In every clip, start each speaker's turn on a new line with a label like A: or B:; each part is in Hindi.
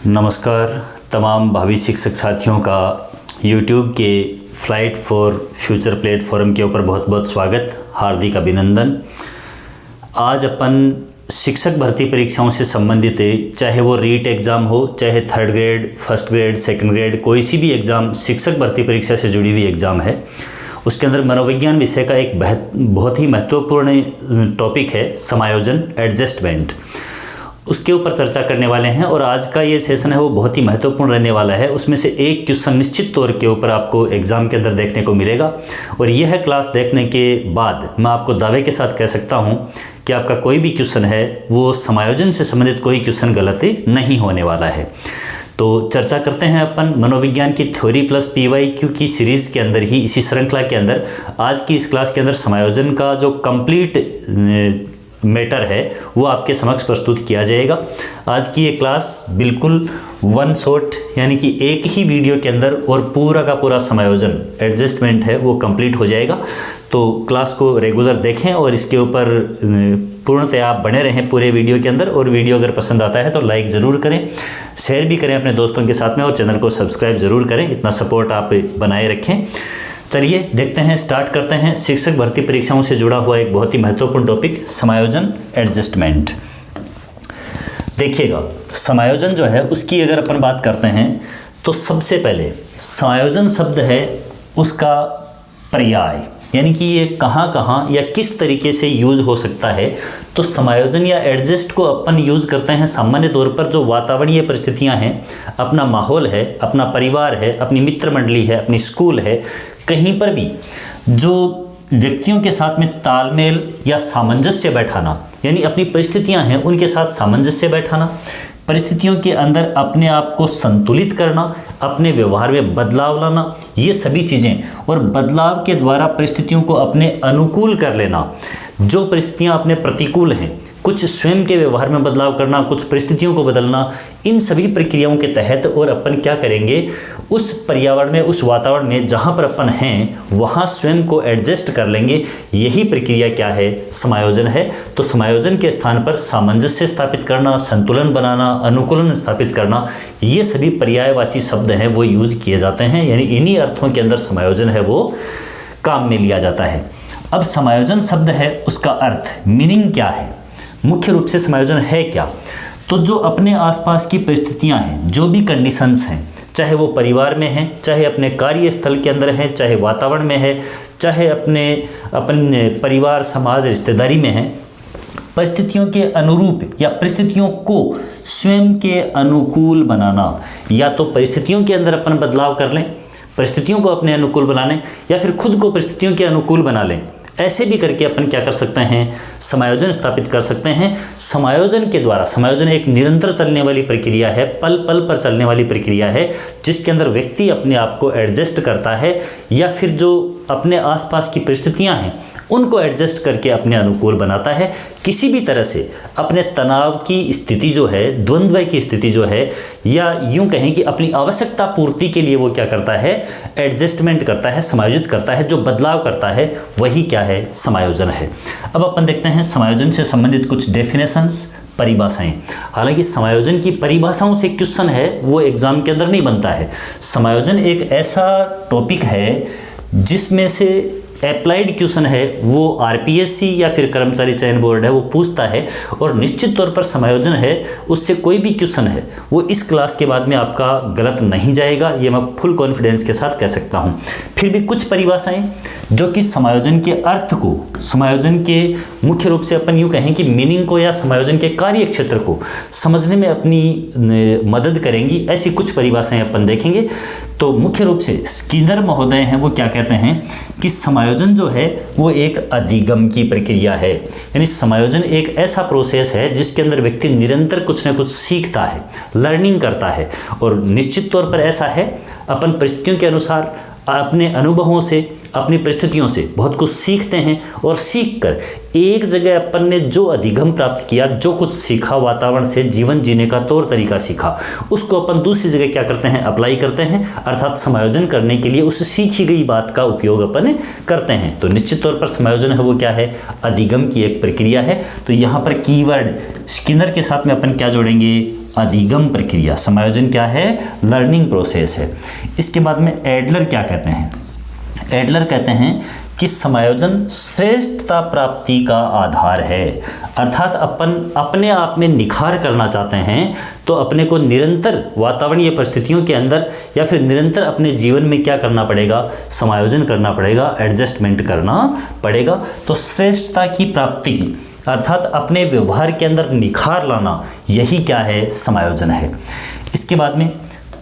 A: नमस्कार तमाम भावी शिक्षक साथियों का YouTube के फ्लाइट फॉर फ्यूचर प्लेटफॉर्म के ऊपर बहुत बहुत स्वागत, हार्दिक अभिनंदन। आज अपन शिक्षक भर्ती परीक्षाओं से संबंधित चाहे वो रीट एग्ज़ाम हो, चाहे third grade, first grade, second grade, कोई सी भी एग्ज़ाम शिक्षक भर्ती परीक्षा से जुड़ी हुई एग्ज़ाम है, उसके अंदर मनोविज्ञान विषय का एक बहुत ही महत्वपूर्ण टॉपिक है समायोजन, एडजस्टमेंट। उसके ऊपर चर्चा करने वाले हैं और आज का ये सेशन है वो बहुत ही महत्वपूर्ण रहने वाला है। उसमें से एक क्वेश्चन निश्चित तौर के ऊपर आपको एग्ज़ाम के अंदर देखने को मिलेगा और यह क्लास देखने के बाद मैं आपको दावे के साथ कह सकता हूं कि आपका कोई भी क्वेश्चन है वो समायोजन से संबंधित कोई क्वेश्चन गलत नहीं होने वाला है। तो चर्चा करते हैं अपन मनोविज्ञान की थ्योरी प्लस PYQ की सीरीज़ के अंदर ही, इसी श्रृंखला के अंदर आज की इस क्लास के अंदर समायोजन का जो कंप्लीट मैटर है वो आपके समक्ष प्रस्तुत किया जाएगा। आज की ये क्लास बिल्कुल वन शॉट यानी कि एक ही वीडियो के अंदर और पूरा का पूरा समायोजन एडजस्टमेंट है वो कंप्लीट हो जाएगा। तो क्लास को रेगुलर देखें और इसके ऊपर पूर्णतः आप बने रहें पूरे वीडियो के अंदर। और वीडियो अगर पसंद आता है तो लाइक ज़रूर करें, शेयर भी करें अपने दोस्तों के साथ में और चैनल को सब्सक्राइब ज़रूर करें। इतना सपोर्ट आप बनाए रखें। चलिए देखते हैं, स्टार्ट करते हैं शिक्षक भर्ती परीक्षाओं से जुड़ा हुआ एक बहुत ही महत्वपूर्ण टॉपिक समायोजन, एडजस्टमेंट। देखिएगा, समायोजन जो है उसकी अगर अपन बात करते हैं तो सबसे पहले समायोजन शब्द है उसका पर्याय, यानी कि ये कहाँ कहाँ या किस तरीके से यूज़ हो सकता है। तो समायोजन या एडजस्ट को अपन यूज़ करते हैं सामान्य तौर पर जो वातावरणीय परिस्थितियां हैं, अपना माहौल है, अपना परिवार है, अपनी मित्र मंडली है, अपनी स्कूल है, कहीं पर भी जो व्यक्तियों के साथ में तालमेल या सामंजस्य बैठाना, यानी अपनी परिस्थितियां हैं उनके साथ सामंजस्य बैठाना, परिस्थितियों के अंदर अपने आप को संतुलित करना, अपने व्यवहार में बदलाव लाना, ये सभी चीज़ें और बदलाव के द्वारा परिस्थितियों को अपने अनुकूल कर लेना। जो परिस्थितियां अपने प्रतिकूल हैं, कुछ स्वयं के व्यवहार में बदलाव करना, कुछ परिस्थितियों को बदलना, इन सभी प्रक्रियाओं के तहत और अपन क्या करेंगे, उस पर्यावरण में, उस वातावरण में जहाँ पर अपन हैं वहाँ स्वयं को एडजस्ट कर लेंगे। यही प्रक्रिया क्या है, समायोजन है। तो समायोजन के स्थान पर सामंजस्य स्थापित करना, संतुलन बनाना, अनुकूलन स्थापित करना, ये सभी पर्यायवाची शब्द हैं वो यूज किए जाते हैं। यानी इन्हीं अर्थों के अंदर समायोजन है वो काम में लिया जाता है। अब समायोजन शब्द है उसका अर्थ, मीनिंग क्या है, मुख्य रूप से समायोजन है क्या। तो जो अपने आसपास की परिस्थितियां हैं, जो भी कंडीशंस हैं, चाहे वो परिवार में हैं, चाहे अपने कार्यस्थल के अंदर हैं, चाहे वातावरण में है, चाहे अपने परिवार, समाज, रिश्तेदारी में है, परिस्थितियों के अनुरूप या परिस्थितियों को स्वयं के अनुकूल बनाना। या तो परिस्थितियों के अंदर अपन बदलाव कर लें, परिस्थितियों को अपने अनुकूल बना लें, या फिर खुद को परिस्थितियों के अनुकूल बना लें। ऐसे भी करके अपन क्या कर सकते हैं, समायोजन स्थापित कर सकते हैं। समायोजन के द्वारा, समायोजन एक निरंतर चलने वाली प्रक्रिया है, पल पल पर चलने वाली प्रक्रिया है, जिसके अंदर व्यक्ति अपने आप को एडजस्ट करता है या फिर जो अपने आसपास की परिस्थितियां हैं उनको एडजस्ट करके अपने अनुकूल बनाता है। किसी भी तरह से अपने तनाव की स्थिति जो है, द्वंद्व की स्थिति जो है, या यूं कहें कि अपनी आवश्यकता पूर्ति के लिए वो क्या करता है, एडजस्टमेंट करता है, समायोजित करता है, जो बदलाव करता है वही क्या है, समायोजन है। अब अपन देखते हैं समायोजन से संबंधित कुछ डेफिनेशंस, परिभाषाएं। हालांकि समायोजन की परिभाषाओं से क्वेश्चन है वो एग्जाम के अंदर नहीं बनता है। समायोजन एक ऐसा टॉपिक है जिसमें से अप्लाइड क्वेश्चन है वो RPSC या फिर कर्मचारी चयन बोर्ड है वो पूछता है, और निश्चित तौर पर समायोजन है उससे कोई भी क्वेश्चन है वो इस क्लास के बाद में आपका गलत नहीं जाएगा, ये मैं फुल कॉन्फिडेंस के साथ कह सकता हूँ। फिर भी कुछ परिभाषाएं जो कि समायोजन के अर्थ को, समायोजन के मुख्य रूप से अपन यूँ कहें कि मीनिंग को या समायोजन के कार्य क्षेत्र को समझने में अपनी मदद करेंगी, ऐसी कुछ परिभाषाएं अपन देखेंगे। तो मुख्य रूप से स्किनर महोदय हैं वो क्या कहते हैं कि समायोजन जो है वो एक अधिगम की प्रक्रिया है। यानी समायोजन एक ऐसा प्रोसेस है जिसके अंदर व्यक्ति निरंतर कुछ न कुछ सीखता है, लर्निंग करता है, और निश्चित तौर पर ऐसा है अपन परिस्थितियों के अनुसार, अपने अनुभवों से, अपनी परिस्थितियों से बहुत कुछ सीखते हैं, और सीखकर एक जगह अपन ने जो अधिगम प्राप्त किया, जो कुछ सीखा, वातावरण से जीवन जीने का तौर तरीका सीखा, उसको अपन दूसरी जगह क्या करते हैं, अप्लाई करते हैं, अर्थात समायोजन करने के लिए उस सीखी गई बात का उपयोग अपन करते हैं। तो निश्चित तौर पर समायोजन है वो क्या है, अधिगम की एक प्रक्रिया है। तो यहाँ पर कीवर्ड स्किनर के साथ में अपन क्या जोड़ेंगे, अधिगम प्रक्रिया। समायोजन क्या है? लर्निंग प्रोसेस है। इसके बाद में एडलर क्या कहते हैं? एडलर कहते हैं कि समायोजन श्रेष्ठता प्राप्ति का आधार है। अर्थात अपन अपने आप में निखार करना चाहते हैं तो अपने को निरंतर वातावरणीय परिस्थितियों के अंदर या फिर निरंतर अपने जीवन में क्या करना पड़ेगा? समायोजन करना पड़ेगा, एडजस्टमेंट करना पड़ेगा। तो श्रेष्ठता की प्राप्ति की अर्थात अपने व्यवहार के अंदर निखार लाना, यही क्या है? समायोजन है। इसके बाद में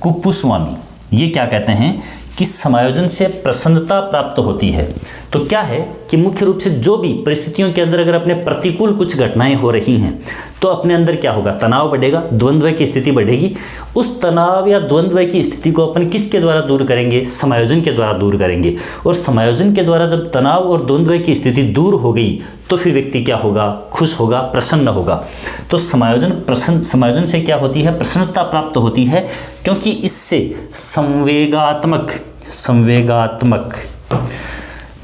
A: कुप्पुस्वामी ये क्या कहते हैं कि समायोजन से प्रसन्नता प्राप्त होती है। तो क्या है कि मुख्य रूप से जो भी परिस्थितियों के अंदर अगर अपने प्रतिकूल कुछ घटनाएं हो रही हैं तो अपने अंदर क्या होगा? तनाव बढ़ेगा, द्वंद्व की स्थिति बढ़ेगी। उस तनाव या द्वंद्व की स्थिति को अपन किसके द्वारा दूर करेंगे? समायोजन के द्वारा दूर करेंगे। और समायोजन के द्वारा जब तनाव और द्वंद्व की स्थिति दूर हो गई तो फिर व्यक्ति क्या होगा? खुश होगा, प्रसन्न होगा। तो समायोजन से क्या होती है? प्रसन्नता प्राप्त होती है, क्योंकि इससे संवेगात्मक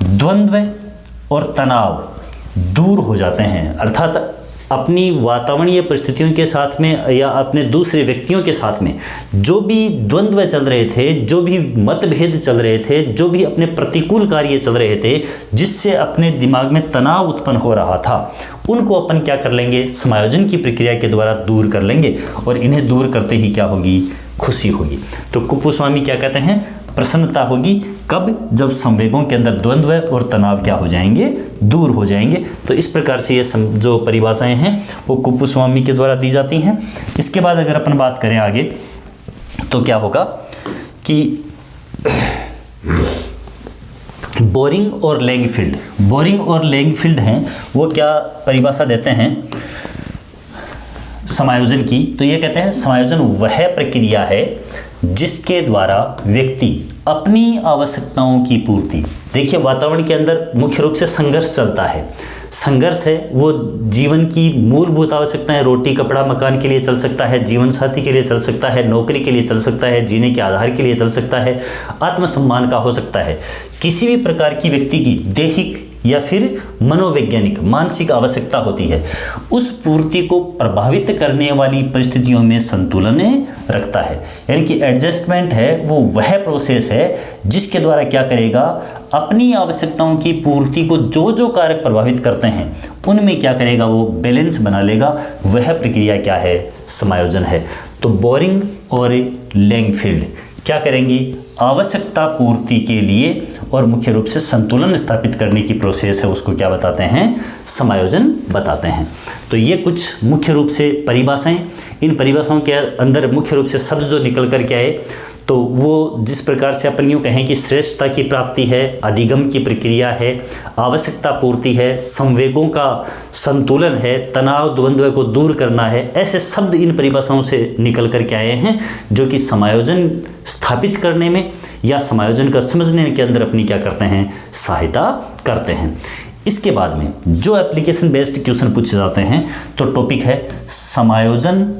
A: द्वंद्व और तनाव दूर हो जाते हैं। अर्थात अपनी वातावरणीय परिस्थितियों के साथ में या अपने दूसरे व्यक्तियों के साथ में जो भी द्वंद्व चल रहे थे, जो भी मतभेद चल रहे थे, जो भी अपने प्रतिकूल कार्य चल रहे थे, जिससे अपने दिमाग में तनाव उत्पन्न हो रहा था, उनको अपन क्या कर लेंगे? समायोजन की प्रक्रिया के द्वारा दूर कर लेंगे। और इन्हें दूर करते ही क्या होगी? खुशी होगी। तो कुप्पुस्वामी क्या कहते हैं? प्रसन्नता होगी। कब? जब संवेगों के अंदर द्वंद्व और तनाव क्या हो जाएंगे? दूर हो जाएंगे। तो इस प्रकार से ये जो परिभाषाएं हैं वो कुप्पुस्वामी के द्वारा दी जाती हैं। इसके बाद अगर अपन बात करें आगे तो क्या होगा कि बोरिंग और लैंगफील्ड हैं, वो क्या परिभाषा देते हैं समायोजन की? तो ये कहते हैं समायोजन वह प्रक्रिया है जिसके द्वारा व्यक्ति अपनी आवश्यकताओं की पूर्ति, देखिए वातावरण के अंदर मुख्य रूप से संघर्ष चलता है। संघर्ष है वो जीवन की मूलभूत आवश्यकताएं, रोटी कपड़ा मकान के लिए चल सकता है, जीवन साथी के लिए चल सकता है, नौकरी के लिए चल सकता है, जीने के आधार के लिए चल सकता है, आत्मसम्मान का हो सकता है। किसी भी प्रकार की व्यक्ति की दैहिक या फिर मनोवैज्ञानिक मानसिक आवश्यकता होती है, उस पूर्ति को प्रभावित करने वाली परिस्थितियों में संतुलन रखता है। यानी कि एडजस्टमेंट है वो वह प्रोसेस है जिसके द्वारा क्या करेगा? अपनी आवश्यकताओं की पूर्ति को जो जो कारक प्रभावित करते हैं उनमें क्या करेगा? वो बैलेंस बना लेगा। वह प्रक्रिया क्या है? समायोजन है। तो बोरिंग और लैंगफील्ड क्या करेंगी? आवश्यकता पूर्ति के लिए और मुख्य रूप से संतुलन स्थापित करने की प्रोसेस है, उसको क्या बताते हैं? समायोजन बताते हैं। तो ये कुछ मुख्य रूप से परिभाषाएं, इन परिभाषाओं के अंदर मुख्य रूप से शब्द जो निकल कर के आए तो वो जिस प्रकार से अपन यूँ कहें कि श्रेष्ठता की प्राप्ति है, अधिगम की प्रक्रिया है, आवश्यकता पूर्ति है, संवेगों का संतुलन है, तनाव द्वंद्व को दूर करना है, ऐसे शब्द इन परिभाषाओं से निकल कर के आए हैं जो कि समायोजन स्थापित करने में या समायोजन का समझने के अंदर अपनी क्या करते हैं? सहायता करते हैं। इसके बाद में जो एप्लीकेशन बेस्ड क्वेश्चन पूछे जाते हैं तो टॉपिक है समायोजन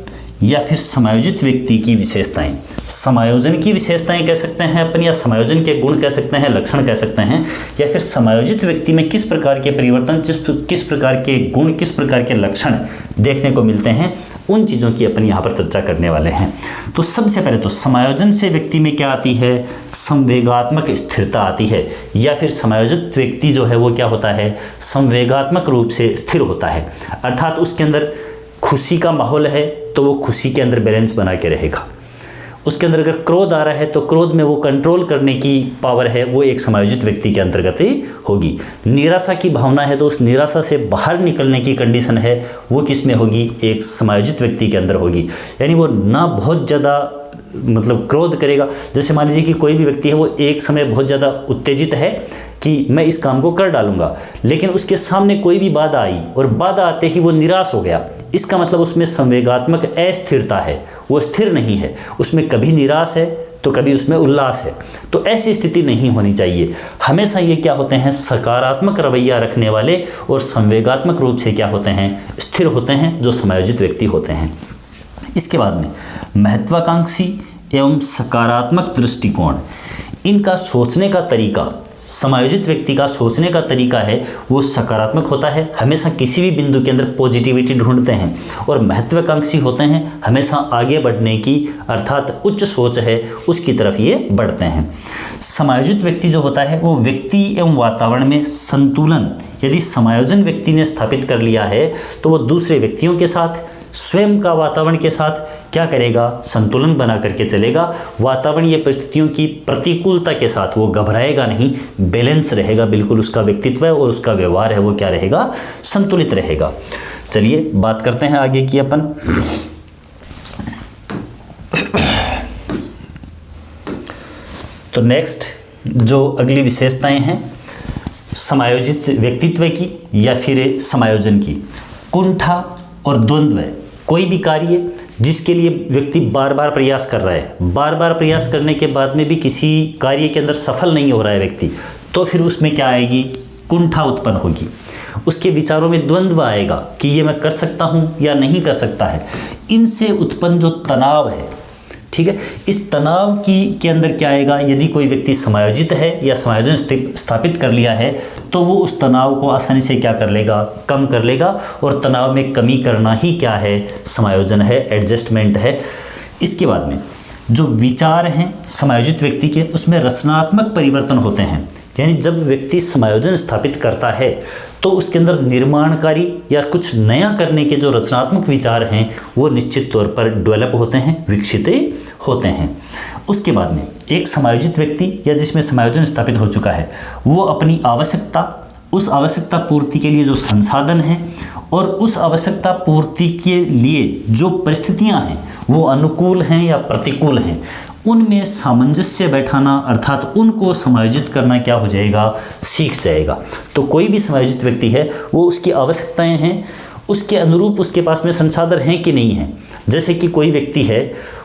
A: या फिर समायोजित व्यक्ति की विशेषताएं। समायोजन की विशेषताएं कह सकते हैं अपन, या समायोजन के गुण कह सकते हैं, लक्षण कह सकते हैं, या फिर समायोजित व्यक्ति में किस प्रकार के परिवर्तन, किस प्रकार के गुण, किस प्रकार के लक्षण देखने को मिलते हैं, उन चीज़ों की अपन यहाँ पर चर्चा करने वाले हैं। तो सबसे पहले तो समायोजन से व्यक्ति में क्या आती है? संवेगात्मक स्थिरता आती है, या फिर समायोजित व्यक्ति जो है वो क्या होता है? संवेगात्मक रूप से स्थिर होता है। अर्थात उसके अंदर खुशी का माहौल है तो वो खुशी के अंदर बैलेंस बना के रहेगा। उसके अंदर अगर क्रोध आ रहा है तो क्रोध में वो कंट्रोल करने की पावर है, वो एक समायोजित व्यक्ति के अंतर्गत ही होगी। निराशा की भावना है तो उस निराशा से बाहर निकलने की कंडीशन है, वो किस में होगी? एक समायोजित व्यक्ति के अंदर होगी। यानी वो ना बहुत ज़्यादा मतलब क्रोध करेगा। जैसे मान लीजिए कि कोई भी व्यक्ति है वो एक समय बहुत ज़्यादा उत्तेजित है कि मैं इस काम को कर डालूंगा, लेकिन उसके सामने कोई भी बाधा आई और बाधा आते ही वो निराश हो गया, इसका मतलब उसमें संवेगात्मक अस्थिरता है, वो स्थिर नहीं है, उसमें कभी निराश है तो कभी उसमें उल्लास है। तो ऐसी स्थिति नहीं होनी चाहिए। हमेशा ये क्या होते हैं? सकारात्मक रवैया रखने वाले और संवेगात्मक रूप से क्या होते हैं? स्थिर होते हैं, जो समायोजित व्यक्ति होते हैं। इसके बाद में महत्वाकांक्षी एवं सकारात्मक दृष्टिकोण, इनका सोचने का तरीका समायोजित व्यक्ति का सोचने का तरीका है वो सकारात्मक होता है, हमेशा किसी भी बिंदु के अंदर पॉजिटिविटी ढूंढते हैं और महत्वाकांक्षी होते हैं, हमेशा आगे बढ़ने की अर्थात उच्च सोच है उसकी तरफ ये बढ़ते हैं। समायोजित व्यक्ति जो होता है वो व्यक्ति एवं वातावरण में संतुलन यदि समायोजन व्यक्ति ने स्थापित कर लिया है तो वो दूसरे व्यक्तियों के साथ, स्वयं का वातावरण के साथ क्या करेगा, संतुलन बना करके चलेगा। वातावरणीय परिस्थितियों की प्रतिकूलता के साथ वो घबराएगा नहीं, बैलेंस रहेगा, बिल्कुल उसका व्यक्तित्व है और उसका व्यवहार है वो क्या रहेगा, संतुलित रहेगा। चलिए बात करते हैं आगे की अपन। तो नेक्स्ट जो अगली विशेषताएं हैं समायोजित व्यक्तित्व की या फिर समायोजन की, कुंठा और द्वंद्व। कोई भी कार्य जिसके लिए व्यक्ति बार बार प्रयास कर रहा है, बार बार प्रयास करने के बाद में भी किसी कार्य के अंदर सफल नहीं हो रहा है व्यक्ति, तो फिर उसमें क्या आएगी, कुंठा उत्पन्न होगी। उसके विचारों में द्वंद्व आएगा कि ये मैं कर सकता हूँ या नहीं कर सकता है। इनसे उत्पन्न जो तनाव है, ठीक है, इस तनाव के अंदर क्या आएगा, यदि कोई व्यक्ति समायोजित है या समायोजन स्थापित कर लिया है तो वो उस तनाव को आसानी से क्या कर लेगा, कम कर लेगा। और तनाव में कमी करना ही क्या है, समायोजन है, एडजस्टमेंट है। इसके बाद में जो विचार हैं समायोजित व्यक्ति के, उसमें रचनात्मक परिवर्तन होते हैं। यानी जब व्यक्ति समायोजन स्थापित करता है तो उसके अंदर निर्माणकारी या कुछ नया करने के जो रचनात्मक विचार हैं वो निश्चित तौर पर डेवलप होते हैं, विकसित होते हैं। उसके बाद में एक समायोजित व्यक्ति या जिसमें समायोजन स्थापित हो चुका है वो अपनी आवश्यकता, उस आवश्यकता पूर्ति के लिए जो संसाधन हैं और उस आवश्यकता पूर्ति के लिए जो परिस्थितियां हैं वो अनुकूल हैं या प्रतिकूल हैं, उनमें सामंजस्य बैठाना अर्थात उनको समायोजित करना क्या हो जाएगा, सीख जाएगा। तो कोई भी समायोजित व्यक्ति है वो उसकी आवश्यकताएं हैं उसके अनुरूप उसके पास में संसाधन हैं कि नहीं है। जैसे कि कोई व्यक्ति है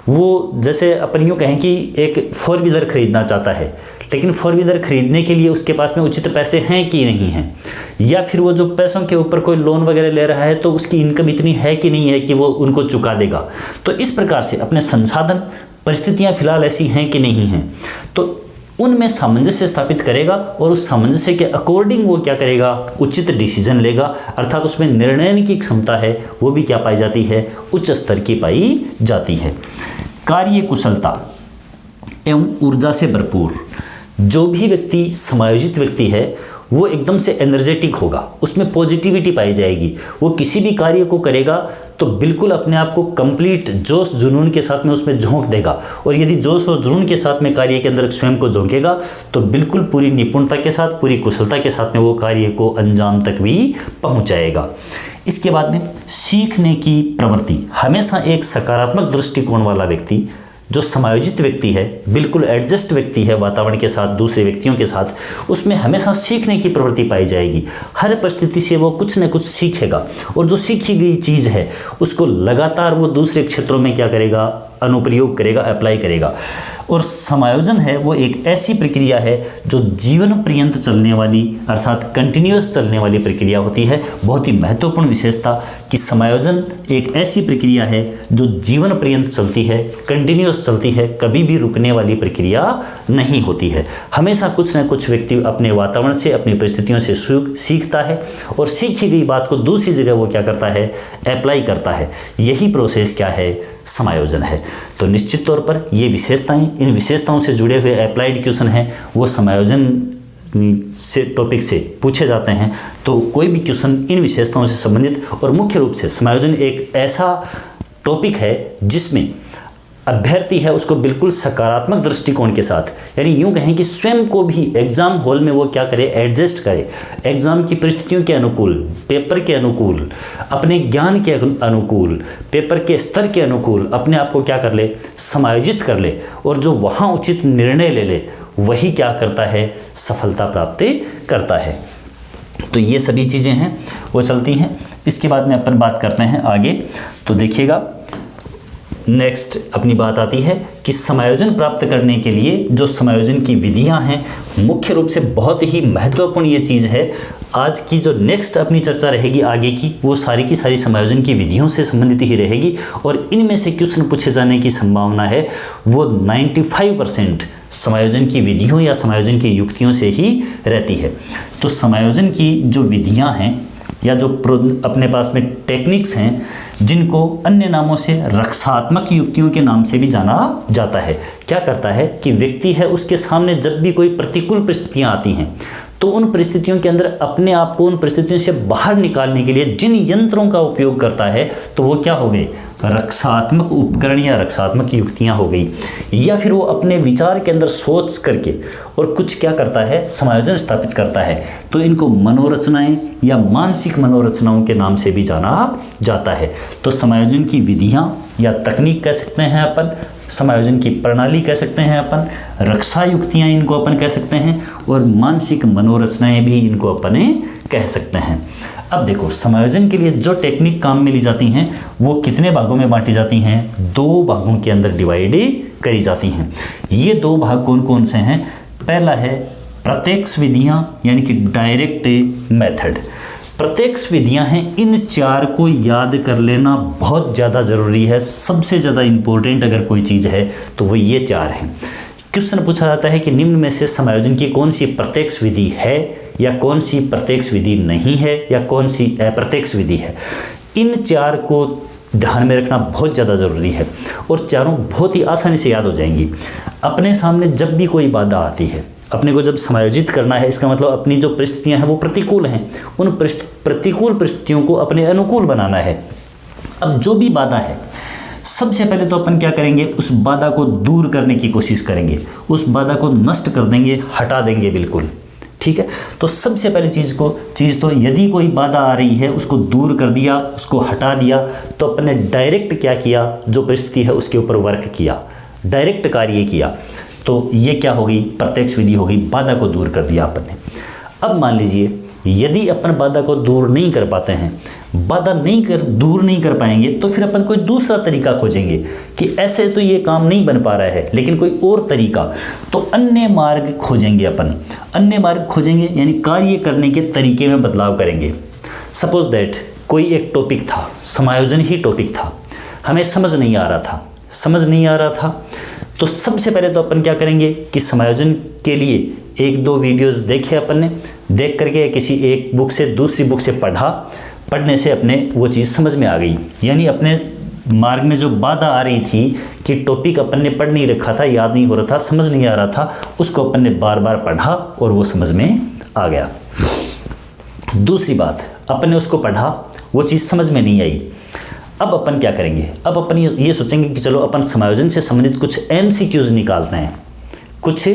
A: वो, जैसे अपन यूँ कहें कि एक 4 व्हीलर खरीदना चाहता है, लेकिन 4 व्हीलर खरीदने के लिए उसके पास में उचित पैसे हैं कि नहीं हैं, या फिर वो जो पैसों के ऊपर कोई लोन वगैरह ले रहा है तो उसकी इनकम इतनी है कि नहीं है कि वो उनको चुका देगा। तो इस प्रकार से अपने संसाधन, परिस्थितियां फिलहाल ऐसी हैं कि नहीं हैं, तो उनमें सामंजस्य स्थापित करेगा और उस सामंजस्य के अकॉर्डिंग वो क्या करेगा, उचित डिसीजन लेगा। अर्थात उसमें निर्णय की क्षमता है वो भी क्या पाई जाती है, उच्च स्तर की पाई जाती है। कार्य कुशलता एवं ऊर्जा से भरपूर जो भी व्यक्ति समायोजित व्यक्ति है वो एकदम से एनर्जेटिक होगा, उसमें पॉजिटिविटी पाई जाएगी। वो किसी भी कार्य को करेगा तो बिल्कुल अपने आप को कंप्लीट जोश जुनून के साथ में उसमें झोंक देगा, और यदि जोश और जुनून के साथ में कार्य के अंदर स्वयं को झोंकेगा तो बिल्कुल पूरी निपुणता के साथ, पूरी कुशलता के साथ में वो कार्य को अंजाम तक भी पहुंचाएगा। इसके बाद में सीखने की प्रवृत्ति, हमेशा एक सकारात्मक दृष्टिकोण वाला व्यक्ति जो समायोजित व्यक्ति है, बिल्कुल एडजस्ट व्यक्ति है वातावरण के साथ, दूसरे व्यक्तियों के साथ, उसमें हमेशा सीखने की प्रवृत्ति पाई जाएगी। हर परिस्थिति से वो कुछ न कुछ सीखेगा और जो सीखी गई चीज़ है उसको लगातार वो दूसरे क्षेत्रों में क्या करेगा, अनुप्रयोग करेगा, अप्लाई करेगा। और समायोजन है वो एक ऐसी प्रक्रिया है जो जीवन पर्यंत चलने वाली अर्थात कंटिन्यूअस चलने वाली प्रक्रिया होती है। बहुत ही महत्वपूर्ण विशेषता कि समायोजन एक ऐसी प्रक्रिया है जो जीवन पर्यंत चलती है, कंटिन्यूअस चलती है, कभी भी रुकने वाली प्रक्रिया नहीं होती है। हमेशा कुछ न कुछ व्यक्ति अपने वातावरण से, अपनी परिस्थितियों से सीखता है और सीखी गई बात को दूसरी जगह वो क्या करता है, अप्लाई करता है। यही प्रोसेस क्या है, समायोजन है। तो निश्चित तौर पर ये विशेषताएं, इन विशेषताओं से जुड़े हुए अप्लाइड क्वेश्चन हैं वो समायोजन से टॉपिक से पूछे जाते हैं। तो कोई भी क्वेश्चन इन विशेषताओं से संबंधित, और मुख्य रूप से समायोजन एक ऐसा टॉपिक है जिसमें अभ्यर्थी है उसको बिल्कुल सकारात्मक दृष्टिकोण के साथ, यानी यूं कहें कि स्वयं को भी एग्जाम हॉल में वो क्या करे, एडजस्ट करे, एग्जाम की परिस्थितियों के अनुकूल, पेपर के अनुकूल, अपने ज्ञान के अनुकूल, पेपर के स्तर के अनुकूल अपने आप को क्या कर ले, समायोजित कर ले, और जो वहाँ उचित निर्णय ले ले वही क्या करता है, सफलता प्राप्त करता है। तो ये सभी चीज़ें हैं वो चलती हैं। इसके बाद में अपन बात करते हैं आगे। तो देखिएगा नेक्स्ट अपनी बात आती है कि समायोजन प्राप्त करने के लिए जो समायोजन की विधियां हैं, मुख्य रूप से बहुत ही महत्वपूर्ण ये चीज़ है। आज की जो नेक्स्ट अपनी चर्चा रहेगी आगे की, वो सारी की सारी समायोजन की विधियों से संबंधित ही रहेगी, और इनमें से क्वेश्चन पूछे जाने की संभावना है वो 95% समायोजन की विधियों या समायोजन की युक्तियों से ही रहती है। तो समायोजन की जो विधियां हैं या जो अपने पास में टेक्निक्स हैं, जिनको अन्य नामों से रक्षात्मक युक्तियों के नाम से भी जाना जाता है, क्या करता है कि व्यक्ति है उसके सामने जब भी कोई प्रतिकूल परिस्थितियां आती हैं तो उन परिस्थितियों के अंदर अपने आप को उन परिस्थितियों से बाहर निकालने के लिए जिन यंत्रों का उपयोग करता है तो वो क्या हो गए, रक्षात्मक उपकरण या रक्षात्मक युक्तियां हो गई। या फिर वो अपने विचार के अंदर सोच करके और कुछ क्या करता है, समायोजन स्थापित करता है। तो इनको मनोरचनाएं या मानसिक मनोरचनाओं के नाम से भी जाना जाता है। तो समायोजन की विधियां या तकनीक कह सकते हैं अपन, समायोजन की प्रणाली कह सकते हैं अपन, रक्षा युक्तियां इनको अपन कह सकते हैं, और मानसिक मनोरचनाएं भी इनको अपन कह सकते हैं। अब देखो, समायोजन के लिए जो टेक्निक काम में ली जाती हैं वो कितने भागों में बांटी जाती हैं, 2 भागों के अंदर डिवाइड करी जाती हैं। ये 2 भाग कौन कौन से हैं? पहला है प्रत्यक्ष विधियां यानी कि डायरेक्ट मेथड। प्रत्यक्ष विधियां हैं, इन 4 को याद कर लेना बहुत ज़्यादा ज़रूरी है। सबसे ज़्यादा इम्पोर्टेंट अगर कोई चीज़ है तो वो ये 4 हैं। क्वेश्चन पूछा जाता है कि निम्न में से समायोजन की कौन सी प्रत्यक्ष विधि है या कौन सी प्रत्यक्ष विधि नहीं है या कौन सी अप्रत्यक्ष विधि है। इन 4 को ध्यान में रखना बहुत ज़्यादा ज़रूरी है और चारों बहुत ही आसानी से याद हो जाएंगी। अपने सामने जब भी कोई बाधा आती है, अपने को जब समायोजित करना है, इसका मतलब अपनी जो परिस्थितियां हैं वो प्रतिकूल हैं, उन प्रतिकूल परिस्थितियों को अपने अनुकूल बनाना है। अब जो भी बाधा है, सबसे पहले तो अपन क्या करेंगे, उस बाधा को दूर करने की कोशिश करेंगे, उस बाधा को नष्ट कर देंगे, हटा देंगे बिल्कुल। ठीक है, तो सबसे पहले चीज़ तो यदि कोई बाधा आ रही है उसको दूर कर दिया, उसको हटा दिया, तो अपन ने डायरेक्ट क्या किया, जो परिस्थिति है उसके ऊपर वर्क किया, डायरेक्ट कार्य किया। तो ये क्या होगी, प्रत्यक्ष विधि होगी, बाधा को दूर कर दिया अपन ने। अब मान लीजिए यदि अपन बाधा को दूर नहीं कर पाते हैं, दूर नहीं कर पाएंगे, तो फिर अपन कोई दूसरा तरीका खोजेंगे कि ऐसे तो ये काम नहीं बन पा रहा है, लेकिन कोई और तरीका, तो अन्य मार्ग खोजेंगे अपन। अन्य मार्ग खोजेंगे यानी कार्य करने के तरीके में बदलाव करेंगे। सपोज दैट कोई एक टॉपिक था, समायोजन ही टॉपिक था, हमें समझ नहीं आ रहा था, तो सबसे पहले तो अपन क्या करेंगे कि समायोजन के लिए 1-2 वीडियोस देखे अपन ने, देख करके किसी एक बुक से दूसरी बुक से पढ़ने से अपने वो चीज़ समझ में आ गई। यानी अपने मार्ग में जो बाधा आ रही थी कि टॉपिक अपन ने पढ़ नहीं रखा था, याद नहीं हो रहा था, समझ नहीं आ रहा था, उसको अपन ने बार बार पढ़ा और वो समझ में आ गया। दूसरी बात, अपन ने उसको पढ़ा, वो चीज़ समझ में नहीं आई। अब अपन क्या करेंगे, अब अपन ये सोचेंगे कि चलो अपन समायोजन से संबंधित कुछ MCQs निकालते हैं, कुछ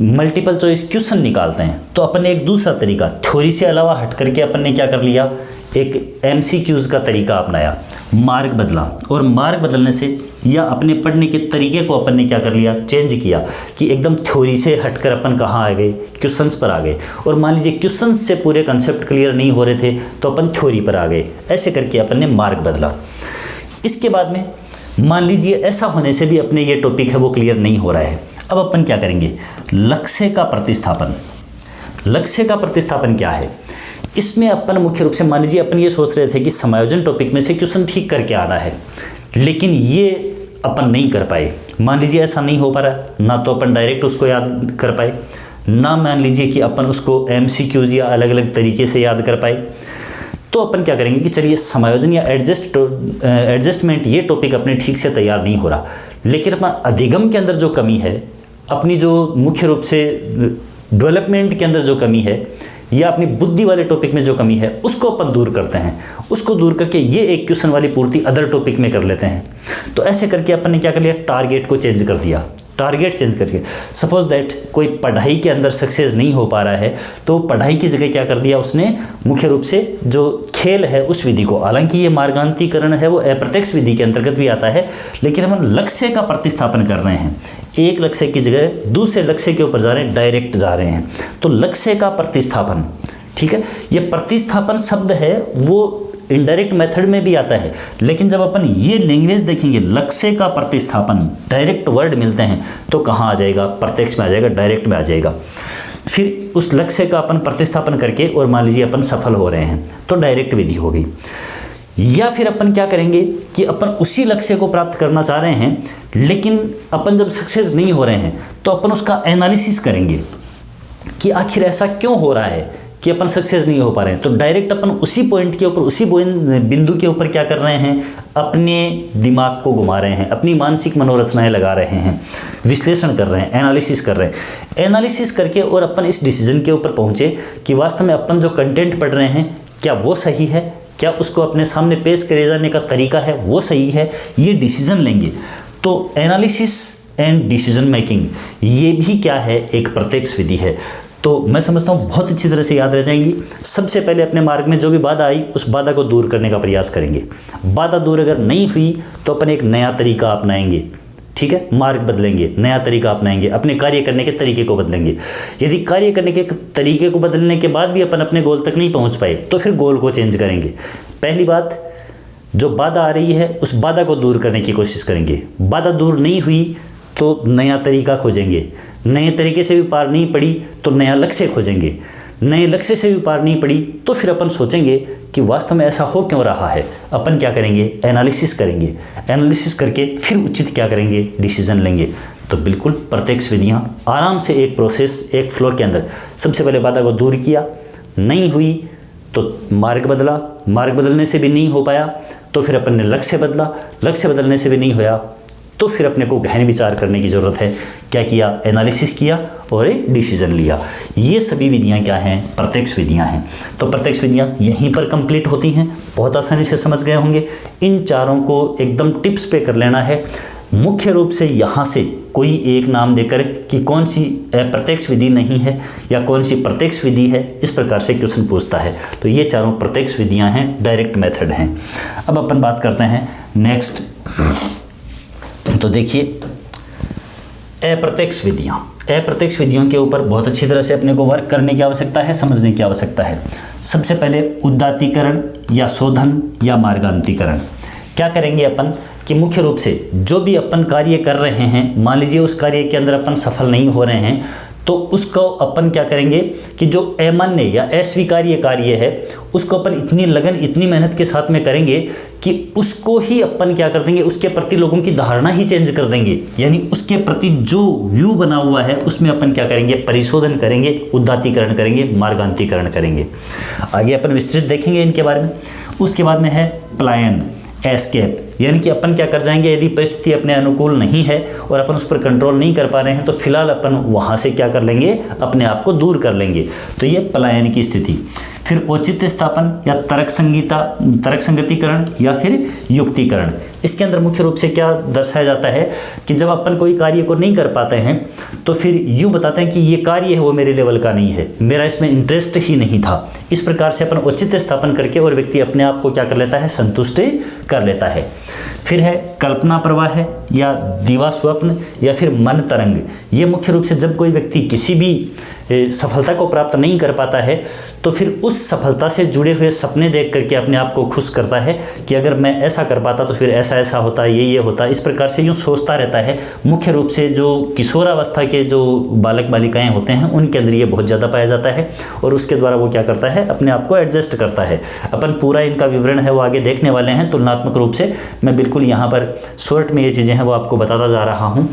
A: मल्टीपल चॉइस क्वेश्चन निकालते हैं। तो अपन ने एक दूसरा तरीका, थ्योरी से अलावा हट करके अपन ने क्या कर लिया, एक MCQs का तरीका अपनाया, मार्ग बदला, और मार्ग बदलने से या अपने पढ़ने के तरीके को अपन ने क्या कर लिया, चेंज किया कि एकदम थ्योरी से हटकर अपन कहाँ आ गए, क्वेश्चंस पर आ गए। और मान लीजिए क्वेश्चंस से पूरे कंसेप्ट क्लियर नहीं हो रहे थे तो अपन थ्योरी पर आ गए। ऐसे करके अपन ने मार्ग बदला। इसके बाद में मान लीजिए ऐसा होने से भी अपने ये टॉपिक है वो क्लियर नहीं हो रहा है। अब अपन क्या करेंगे, लक्ष्य का प्रतिस्थापन। लक्ष्य का प्रतिस्थापन क्या है, इसमें अपन मुख्य रूप से मान लीजिए अपन ये सोच रहे थे कि समायोजन टॉपिक में से क्वेश्चन ठीक करके आना है, लेकिन ये अपन नहीं कर पाए। मान लीजिए ऐसा नहीं हो पा रहा, ना तो अपन डायरेक्ट उसको याद कर पाए, ना मान लीजिए कि अपन उसको MCQs या अलग अलग तरीके से याद कर पाए। तो अपन क्या करेंगे कि चलिए समायोजन या एडजस्टमेंट ये टॉपिक अपने ठीक से तैयार नहीं हो रहा, लेकिन अपना अधिगम के अंदर जो कमी है, अपनी जो मुख्य रूप से डेवलपमेंट के अंदर जो कमी है, या अपनी बुद्धि वाले टॉपिक में जो कमी है, उसको अपन दूर करते हैं। उसको दूर करके ये एक क्वेश्चन वाली पूर्ति अदर टॉपिक में कर लेते हैं। तो ऐसे करके अपन ने क्या कर लिया, टारगेट को चेंज कर दिया। टारगेट चेंज करके सपोज दैट कोई पढ़ाई के अंदर सक्सेस नहीं हो पा रहा है, तो पढ़ाई की जगह क्या कर दिया उसने, मुख्य रूप से जो खेल है उस विधि को, हालांकि ये मार्गांतीकरण है वो अप्रत्यक्ष विधि के अंतर्गत भी आता है, लेकिन हम लक्ष्य का प्रतिस्थापन कर रहे हैं। एक लक्ष्य की जगह दूसरे लक्ष्य के ऊपर जा रहे हैं, डायरेक्ट जा रहे हैं। तो लक्ष्य का प्रतिस्थापन, ठीक है, ये प्रतिस्थापन शब्द है वो इनडायरेक्ट मेथड में भी आता है, लेकिन जब अपन ये लैंग्वेज देखेंगे, लक्ष्य का प्रतिस्थापन, डायरेक्ट वर्ड मिलते हैं, तो कहाँ आ जाएगा, प्रत्यक्ष में आ जाएगा, डायरेक्ट में आ जाएगा। फिर उस लक्ष्य का अपन प्रतिस्थापन करके और मान लीजिए अपन सफल हो रहे हैं, तो डायरेक्ट विधि हो गई। या फिर अपन क्या करेंगे कि अपन उसी लक्ष्य को प्राप्त करना चाह रहे हैं, लेकिन अपन जब सक्सेस नहीं हो रहे हैं, तो अपन उसका एनालिसिस करेंगे कि आखिर ऐसा क्यों हो रहा है कि अपन सक्सेस नहीं हो पा रहे हैं। तो डायरेक्ट अपन उसी पॉइंट के ऊपर, उसी बिंदु के ऊपर क्या कर रहे हैं, अपने दिमाग को घुमा रहे हैं, अपनी मानसिक मनोरचनाएं लगा रहे हैं, विश्लेषण कर रहे हैं, एनालिसिस कर रहे हैं। एनालिसिस करके और अपन इस डिसीजन के ऊपर पहुंचे कि वास्तव में अपन जो कंटेंट पढ़ रहे हैं क्या वो सही है, क्या उसको अपने सामने पेश करे जाने का तरीका है वो सही है, ये डिसीजन लेंगे। तो एनालिसिस एंड डिसीजन मेकिंग ये भी क्या है, एक प्रत्यक्ष विधि है। तो मैं समझता हूँ बहुत अच्छी तरह से याद रह जाएंगी। सबसे पहले अपने मार्ग में जो भी बाधा आई उस बाधा को दूर करने का प्रयास करेंगे। बाधा दूर अगर नहीं हुई तो अपन एक नया तरीका अपनाएंगे, ठीक है, मार्ग बदलेंगे, नया तरीका अपनाएंगे, अपने कार्य करने के तरीके को बदलेंगे। यदि कार्य करने के तरीके को बदलने के बाद भी अपन अपने गोल तक नहीं पहुँच पाए तो फिर गोल को चेंज करेंगे। पहली बात, जो बाधा आ रही है उस बाधा को दूर करने की कोशिश करेंगे। बाधा दूर नहीं हुई तो नया तरीका खोजेंगे, नए तरीके से भी पार नहीं पड़ी तो नया लक्ष्य खोजेंगे, नए लक्ष्य से भी पार नहीं पड़ी तो फिर अपन सोचेंगे कि वास्तव में ऐसा हो क्यों रहा है। अपन क्या करेंगे, एनालिसिस करेंगे, एनालिसिस करके फिर उचित क्या करेंगे, डिसीजन लेंगे। तो बिल्कुल प्रत्यक्ष विधियाँ आराम से एक प्रोसेस, एक फ्लो के अंदर सबसे पहले बाधा को दूर किया, नहीं हुई तो मार्ग बदला, मार्ग बदलने से भी नहीं हो पाया तो फिर अपन ने लक्ष्य बदला, लक्ष्य बदलने से भी नहीं होया तो फिर अपने को गहन विचार करने की ज़रूरत है। क्या किया, एनालिसिस किया और एक डिसीजन लिया। ये सभी विधियाँ क्या हैं, प्रत्यक्ष विधियाँ हैं। तो प्रत्यक्ष विधियाँ यहीं पर कंप्लीट होती हैं। बहुत आसानी से समझ गए होंगे। इन चारों को एकदम टिप्स पे कर लेना है। मुख्य रूप से यहाँ से कोई एक नाम देकर कि कौन सी प्रत्यक्ष विधि नहीं है या कौन सी प्रत्यक्ष विधि है, इस प्रकार से क्वेश्चन पूछता है। तो ये चारों प्रत्यक्ष विधियाँ हैं, डायरेक्ट मेथड हैं। अब अपन बात करते हैं नेक्स्ट। तो देखिए अप्रत्यक्ष विधियाँ, अप्रत्यक्ष विधियों के ऊपर बहुत अच्छी तरह से अपने को वर्क करने की आवश्यकता है, समझने की आवश्यकता है। सबसे पहले उदात्तीकरण या शोधन या मार्गांतरीकरण। क्या करेंगे अपन कि मुख्य रूप से जो भी अपन कार्य कर रहे हैं, मान लीजिए उस कार्य के अंदर अपन सफल नहीं हो रहे हैं तो उसको अपन क्या करेंगे कि जो अमान्य या अस्वीकार्य कार्य है उसको अपन इतनी लगन, इतनी मेहनत के साथ में करेंगे कि उसको ही अपन क्या कर देंगे, उसके प्रति लोगों की धारणा ही चेंज कर देंगे। यानी उसके प्रति जो व्यू बना हुआ है उसमें अपन क्या करेंगे, परिशोधन करेंगे, उदात्तीकरण करेंगे, मार्गांतरीकरण करेंगे। आगे अपन विस्तृत देखेंगे इनके बारे में। उसके बाद में है पलायन, एस्केप। यानी कि अपन क्या कर जाएंगे, यदि परिस्थिति अपने अनुकूल नहीं है और अपन उस पर कंट्रोल नहीं कर पा रहे हैं तो फिलहाल अपन वहाँ से क्या कर लेंगे, अपने आप को दूर कर लेंगे। तो ये पलायन की स्थिति। फिर औचित्य स्थापन या तर्क संगतिकरण या फिर युक्तिकरण। इसके अंदर मुख्य रूप से क्या दर्शाया जाता है कि जब अपन कोई कार्य को नहीं कर पाते हैं तो फिर यूँ बताते हैं कि ये कार्य है वो मेरे लेवल का नहीं है, मेरा इसमें इंटरेस्ट ही नहीं था। इस प्रकार से अपन औचित्य स्थापन करके और व्यक्ति अपने आप को क्या कर लेता है, संतुष्ट कर लेता है। फिर है कल्पना प्रवाह या दिवा स्वप्न या फिर मन तरंग। ये मुख्य रूप से जब कोई व्यक्ति किसी भी सफलता को प्राप्त नहीं कर पाता है तो फिर उस सफलता से जुड़े हुए सपने देख करके अपने आप को खुश करता है कि अगर मैं ऐसा कर पाता तो फिर ऐसा ऐसा होता, ये होता। इस प्रकार से यूँ सोचता रहता है। मुख्य रूप से जो किशोरावस्था के जो बालक बालिकाएं होते हैं उनके अंदर ये बहुत ज़्यादा पाया जाता है और उसके द्वारा वो क्या करता है, अपने आप को एडजस्ट करता है। अपन पूरा इनका विवरण है वो आगे देखने वाले हैं तुलनात्मक रूप से। मैं बिल्कुल यहाँ पर शॉर्ट में ये चीज़ें हैं वो आपको बताता जा रहा हूँ।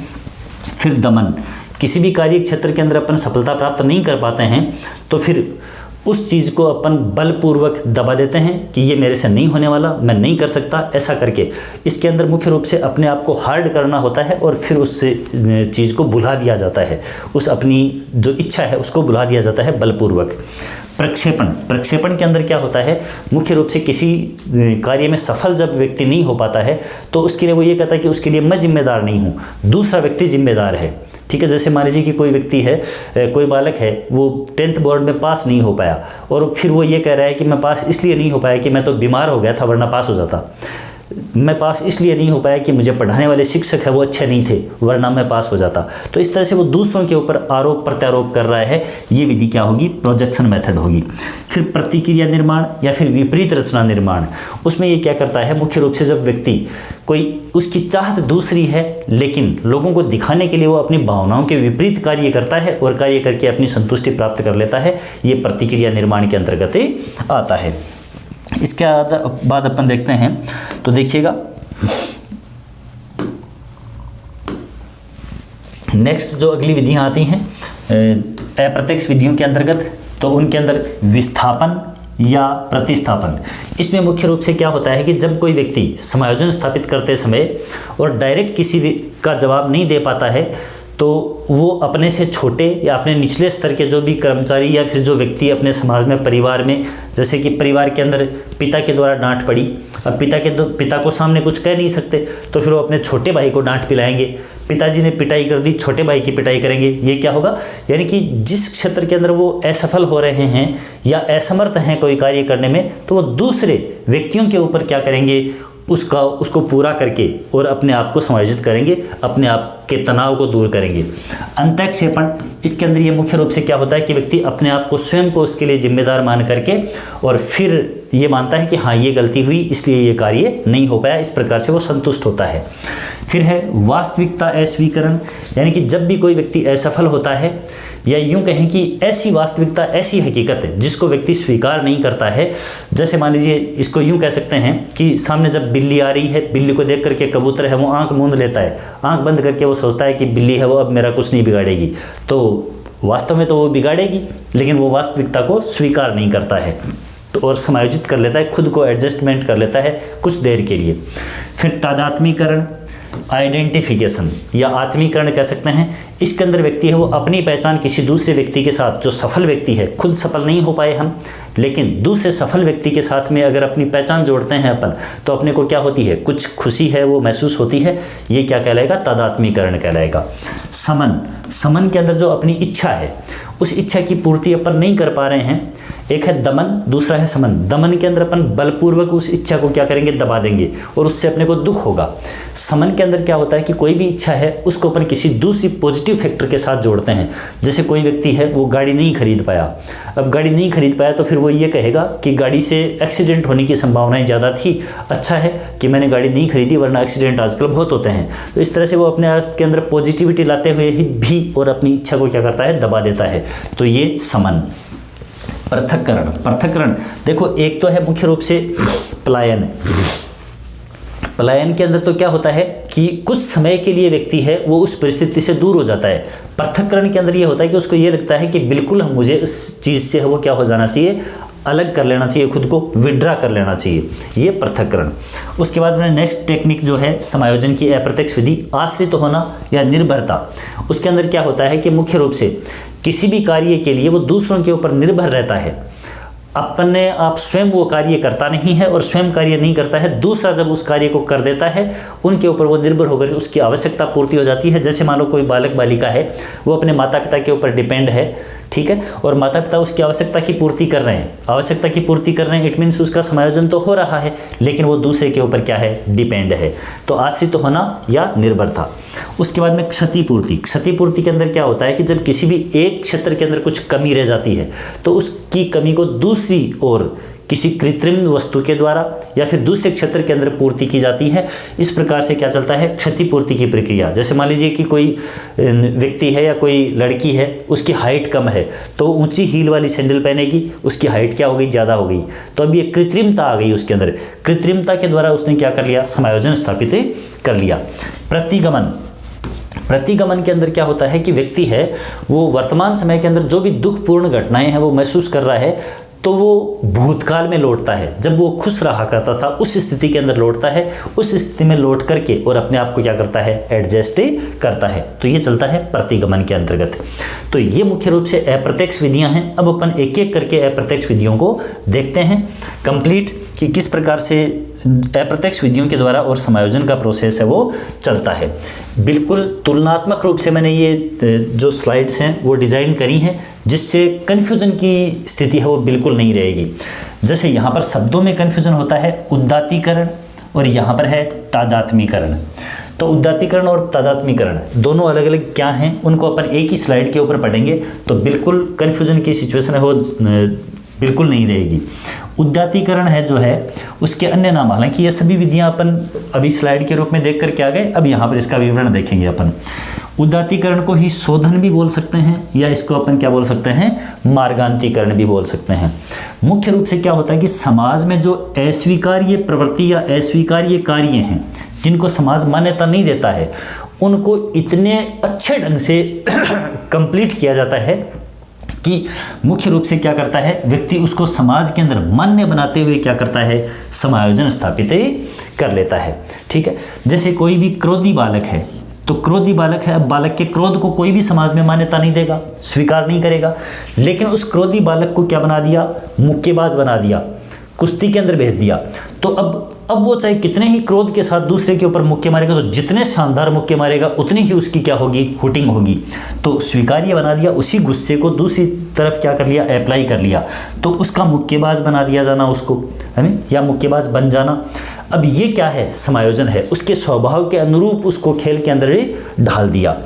A: फिर दमन, किसी भी कार्य क्षेत्र के अंदर अपन सफलता प्राप्त नहीं कर पाते हैं तो फिर उस चीज़ को अपन बलपूर्वक दबा देते हैं कि ये मेरे से नहीं होने वाला, मैं नहीं कर सकता, ऐसा करके इसके अंदर मुख्य रूप से अपने आप को हार्ड करना होता है और फिर उस चीज़ को भुला दिया जाता है, उस अपनी जो इच्छा है उसको भुला दिया जाता है बलपूर्वक। प्रक्षेपण के अंदर क्या होता है, मुख्य रूप से किसी कार्य में सफल जब व्यक्ति नहीं हो पाता है तो उसके लिए वो ये कहता है कि उसके लिए मैं जिम्मेदार नहीं हूँ, दूसरा व्यक्ति जिम्मेदार है। ठीक है, जैसे मान लीजिए कि कोई व्यक्ति है, कोई बालक है, वो 10th बोर्ड में पास नहीं हो पाया और फिर वो ये कह रहा है कि मैं पास इसलिए नहीं हो पाया कि मैं तो बीमार हो गया था वरना पास हो जाता, मैं पास इसलिए नहीं हो पाया कि मुझे पढ़ाने वाले शिक्षक है वो अच्छे नहीं थे वरना मैं पास हो जाता। तो इस तरह से वो दूसरों के ऊपर आरोप प्रत्यारोप कर रहा है। ये विधि क्या होगी, प्रोजेक्शन मेथड होगी। फिर प्रतिक्रिया निर्माण या फिर विपरीत रचना निर्माण। उसमें ये क्या करता है, मुख्य रूप से जब व्यक्ति कोई उसकी चाहत दूसरी है लेकिन लोगों को दिखाने के लिए वो अपनी भावनाओं के विपरीत कार्य करता है और कार्य करके अपनी संतुष्टि प्राप्त कर लेता है, ये प्रतिक्रिया निर्माण के अंतर्गत आता है। इसके बाद अपन देखते हैं, तो देखिएगा नेक्स्ट जो अगली विधियां आती हैं अप्रत्यक्ष विधियों के अंतर्गत, तो उनके अंदर विस्थापन या प्रतिस्थापन। इसमें मुख्य रूप से क्या होता है कि जब कोई व्यक्ति समायोजन स्थापित करते समय और डायरेक्ट किसी का जवाब नहीं दे पाता है, तो वो अपने से छोटे या अपने निचले स्तर के जो भी कर्मचारी या फिर जो व्यक्ति अपने समाज में, परिवार में, जैसे कि परिवार के अंदर पिता के द्वारा डांट पड़ी, अब पिता को सामने कुछ कह नहीं सकते, तो फिर वो अपने छोटे भाई को डांट पिलाएंगे। पिताजी ने पिटाई कर दी, छोटे भाई की पिटाई करेंगे। ये क्या होगा, यानी कि जिस क्षेत्र के अंदर वो असफल हो रहे हैं या असमर्थ हैं कोई कार्य करने में, तो वो दूसरे व्यक्तियों के ऊपर क्या करेंगे, उसको पूरा करके और अपने आप को समायोजित करेंगे, अपने आप के तनाव को दूर करेंगे। अंतःक्षेपण, इसके अंदर ये मुख्य रूप से क्या होता है कि व्यक्ति अपने आप को, स्वयं को उसके लिए जिम्मेदार मान करके और फिर ये मानता है कि हाँ ये गलती हुई इसलिए ये कार्य नहीं हो पाया, इस प्रकार से वो संतुष्ट होता है। फिर है वास्तविकता अस्वीकरण, यानी कि जब भी कोई व्यक्ति असफल होता है या यूं कहें कि ऐसी वास्तविकता, ऐसी हकीकत है जिसको व्यक्ति स्वीकार नहीं करता है, जैसे मान लीजिए इसको यूं कह सकते हैं कि सामने जब बिल्ली आ रही है, बिल्ली को देख करके कबूतर है वो आंख मूंद लेता है, आंख बंद करके वो सोचता है कि बिल्ली है वो अब मेरा कुछ नहीं बिगाड़ेगी, तो वास्तव में तो वो बिगाड़ेगी, लेकिन वो वास्तविकता को स्वीकार नहीं करता है तो और समायोजित कर लेता है, खुद को एडजस्टमेंट कर लेता है कुछ देर के लिए। फिर तादात्मीकरण, आइडेंटिफिकेशन या आत्मीकरण कह सकते हैं। इसके अंदर व्यक्ति है वो अपनी पहचान किसी दूसरे व्यक्ति के साथ, जो सफल व्यक्ति है, खुद सफल नहीं हो पाए हम, लेकिन दूसरे सफल व्यक्ति के साथ में अगर अपनी पहचान जोड़ते हैं अपन, तो अपने को क्या होती है, कुछ खुशी है वो महसूस होती है। ये क्या कहलाएगा, तादात्मीकरण कहलाएगा। समन, समन के अंदर जो अपनी इच्छा है, उस इच्छा की पूर्ति अपन नहीं कर पा रहे हैं, एक है दमन, दूसरा है समन। दमन के अंदर अपन बलपूर्वक उस इच्छा को क्या करेंगे, दबा देंगे और उससे अपने को दुख होगा। समन के अंदर क्या होता है कि कोई भी इच्छा है उसको अपन किसी दूसरी पॉजिटिव फैक्टर के साथ जोड़ते हैं। जैसे कोई व्यक्ति है वो गाड़ी नहीं खरीद पाया, अब गाड़ी नहीं खरीद पाया तो फिर वो ये कहेगा कि गाड़ी से एक्सीडेंट होने की संभावनाएं ज़्यादा थी, अच्छा है कि मैंने गाड़ी नहीं खरीदी वरना एक्सीडेंट आजकल बहुत होते हैं। तो इस तरह से वो अपने आप के अंदर पॉजिटिविटी लाते हुए ही भी और अपनी इच्छा को क्या करता है, दबा देता है। तो ये समन। पृथक्करण, पृथक्करण देखो, एक तो है मुख्य रूप से पलायन। पलायन के अंदर तो क्या होता है कि कुछ समय के लिए व्यक्ति है वो उस परिस्थिति से दूर हो जाता है। पृथक्करण के अंदर ये होता है कि उसको ये लगता है कि बिल्कुल मुझे उस चीज़ से वो क्या हो जाना चाहिए, अलग कर लेना चाहिए, खुद को विड्रा कर लेना चाहिए, ये पृथक्करण। उसके बाद में नेक्स्ट टेक्निक जो है समायोजन की अप्रत्यक्ष विधि, आश्रित होना या निर्भरता। उसके अंदर क्या होता है कि मुख्य रूप से किसी भी कार्य के लिए वो दूसरों के ऊपर निर्भर रहता है, अपने आप स्वयं वो कार्य करता नहीं है और स्वयं कार्य नहीं करता है, दूसरा जब उस कार्य को कर देता है उनके ऊपर वो निर्भर होकर उसकी आवश्यकता पूर्ति हो जाती है। जैसे मान लो कोई बालक बालिका है वो अपने माता पिता के ऊपर डिपेंड है, ठीक है, और माता पिता उसकी आवश्यकता की पूर्ति कर रहे हैं, आवश्यकता की पूर्ति कर रहे हैं, इट मीन्स उसका समायोजन तो हो रहा है लेकिन वो दूसरे के ऊपर क्या है, डिपेंड है। तो आश्रित होना या निर्भरता। उसके बाद में क्षतिपूर्ति। क्षतिपूर्ति के अंदर क्या होता है कि जब किसी भी एक क्षेत्र के अंदर कुछ कमी रह जाती है तो उसकी कमी को दूसरी ओर किसी कृत्रिम वस्तु के द्वारा या फिर दूसरे क्षेत्र के अंदर पूर्ति की जाती है। इस प्रकार से क्या चलता है, क्षतिपूर्ति की प्रक्रिया। जैसे मान लीजिए कि कोई व्यक्ति है या कोई लड़की है, उसकी हाइट कम है तो ऊंची हील वाली सैंडल पहनेगी, उसकी हाइट क्या हो गई, ज़्यादा हो गई, तो अब ये कृत्रिमता आ गई उसके अंदर। कृत्रिमता के द्वारा उसने क्या कर लिया, समायोजन स्थापित कर लिया। प्रतिगमन। प्रतिगमन के अंदर क्या होता है कि व्यक्ति है वो वर्तमान समय के अंदर जो भी दुखपूर्ण घटनाएं हैं वो महसूस कर रहा है तो वो भूतकाल में लौटता है, जब वो खुश रहा करता था उस स्थिति के अंदर लौटता है, उस स्थिति में लौट करके और अपने आप को क्या करता है, एडजस्ट करता है। तो ये चलता है प्रतिगमन के अंतर्गत। तो ये मुख्य रूप से अप्रत्यक्ष विधियां हैं। अब अपन एक एक करके अप्रत्यक्ष विधियों को देखते हैं कंप्लीट कि किस प्रकार से अप्रत्यक्ष विधियों के द्वारा और समायोजन का प्रोसेस है वो चलता है। बिल्कुल तुलनात्मक रूप से मैंने ये जो स्लाइड्स हैं वो डिज़ाइन करी हैं जिससे कन्फ्यूजन की स्थिति है वो बिल्कुल नहीं रहेगी। जैसे यहाँ पर शब्दों में कन्फ्यूजन होता है, उदात्तीकरण, और यहाँ पर है तादात्मीकरण। तो उदात्तीकरण और तादात्मीकरण दोनों अलग अलग क्या हैं उनको अपन एक ही स्लाइड के ऊपर पढ़ेंगे तो बिल्कुल कन्फ्यूजन की सिचुएशन है वो बिल्कुल नहीं रहेगी। उदात्तीकरण है जो है उसके अन्य नाम, हालांकि ये सभी विधियां अपन अभी स्लाइड के रूप में देख करके आ गए, अब यहाँ पर इसका विवरण देखेंगे अपन। उदात्तीकरण को ही शोधन भी बोल सकते हैं या इसको अपन क्या बोल सकते हैं, मार्गांतीकरण भी बोल सकते हैं। मुख्य रूप से क्या होता है कि समाज में जो अस्वीकार्य प्रवृत्ति या अस्वीकार्य कार्य हैं जिनको समाज मान्यता नहीं देता है उनको इतने अच्छे ढंग से कंप्लीट किया जाता है कि मुख्य रूप से क्या करता है व्यक्ति, उसको समाज के अंदर मान्य बनाते हुए क्या करता है, समायोजन स्थापित कर लेता है। ठीक है, जैसे कोई भी क्रोधी बालक है तो क्रोधी बालक है, अब बालक के क्रोध को कोई भी समाज में मान्यता नहीं देगा, स्वीकार नहीं करेगा, लेकिन उस क्रोधी बालक को क्या बना दिया, मुक्केबाज बना दिया, कुश्ती के अंदर भेज दिया। तो अब वो चाहे कितने ही क्रोध के साथ दूसरे के ऊपर मुक्के मारेगा, तो जितने शानदार मुक्के मारेगा उतनी ही उसकी क्या होगी, हुटिंग होगी। तो स्वीकार्य बना दिया, उसी गुस्से को दूसरी तरफ क्या कर लिया, अप्लाई कर लिया, तो उसका मुक्केबाज बना दिया जाना उसको, है ना, या मुक्केबाज बन जाना। अब ये क्या है, समायोजन है, उसके स्वभाव के अनुरूप उसको खेल के अंदर ढाल दिया।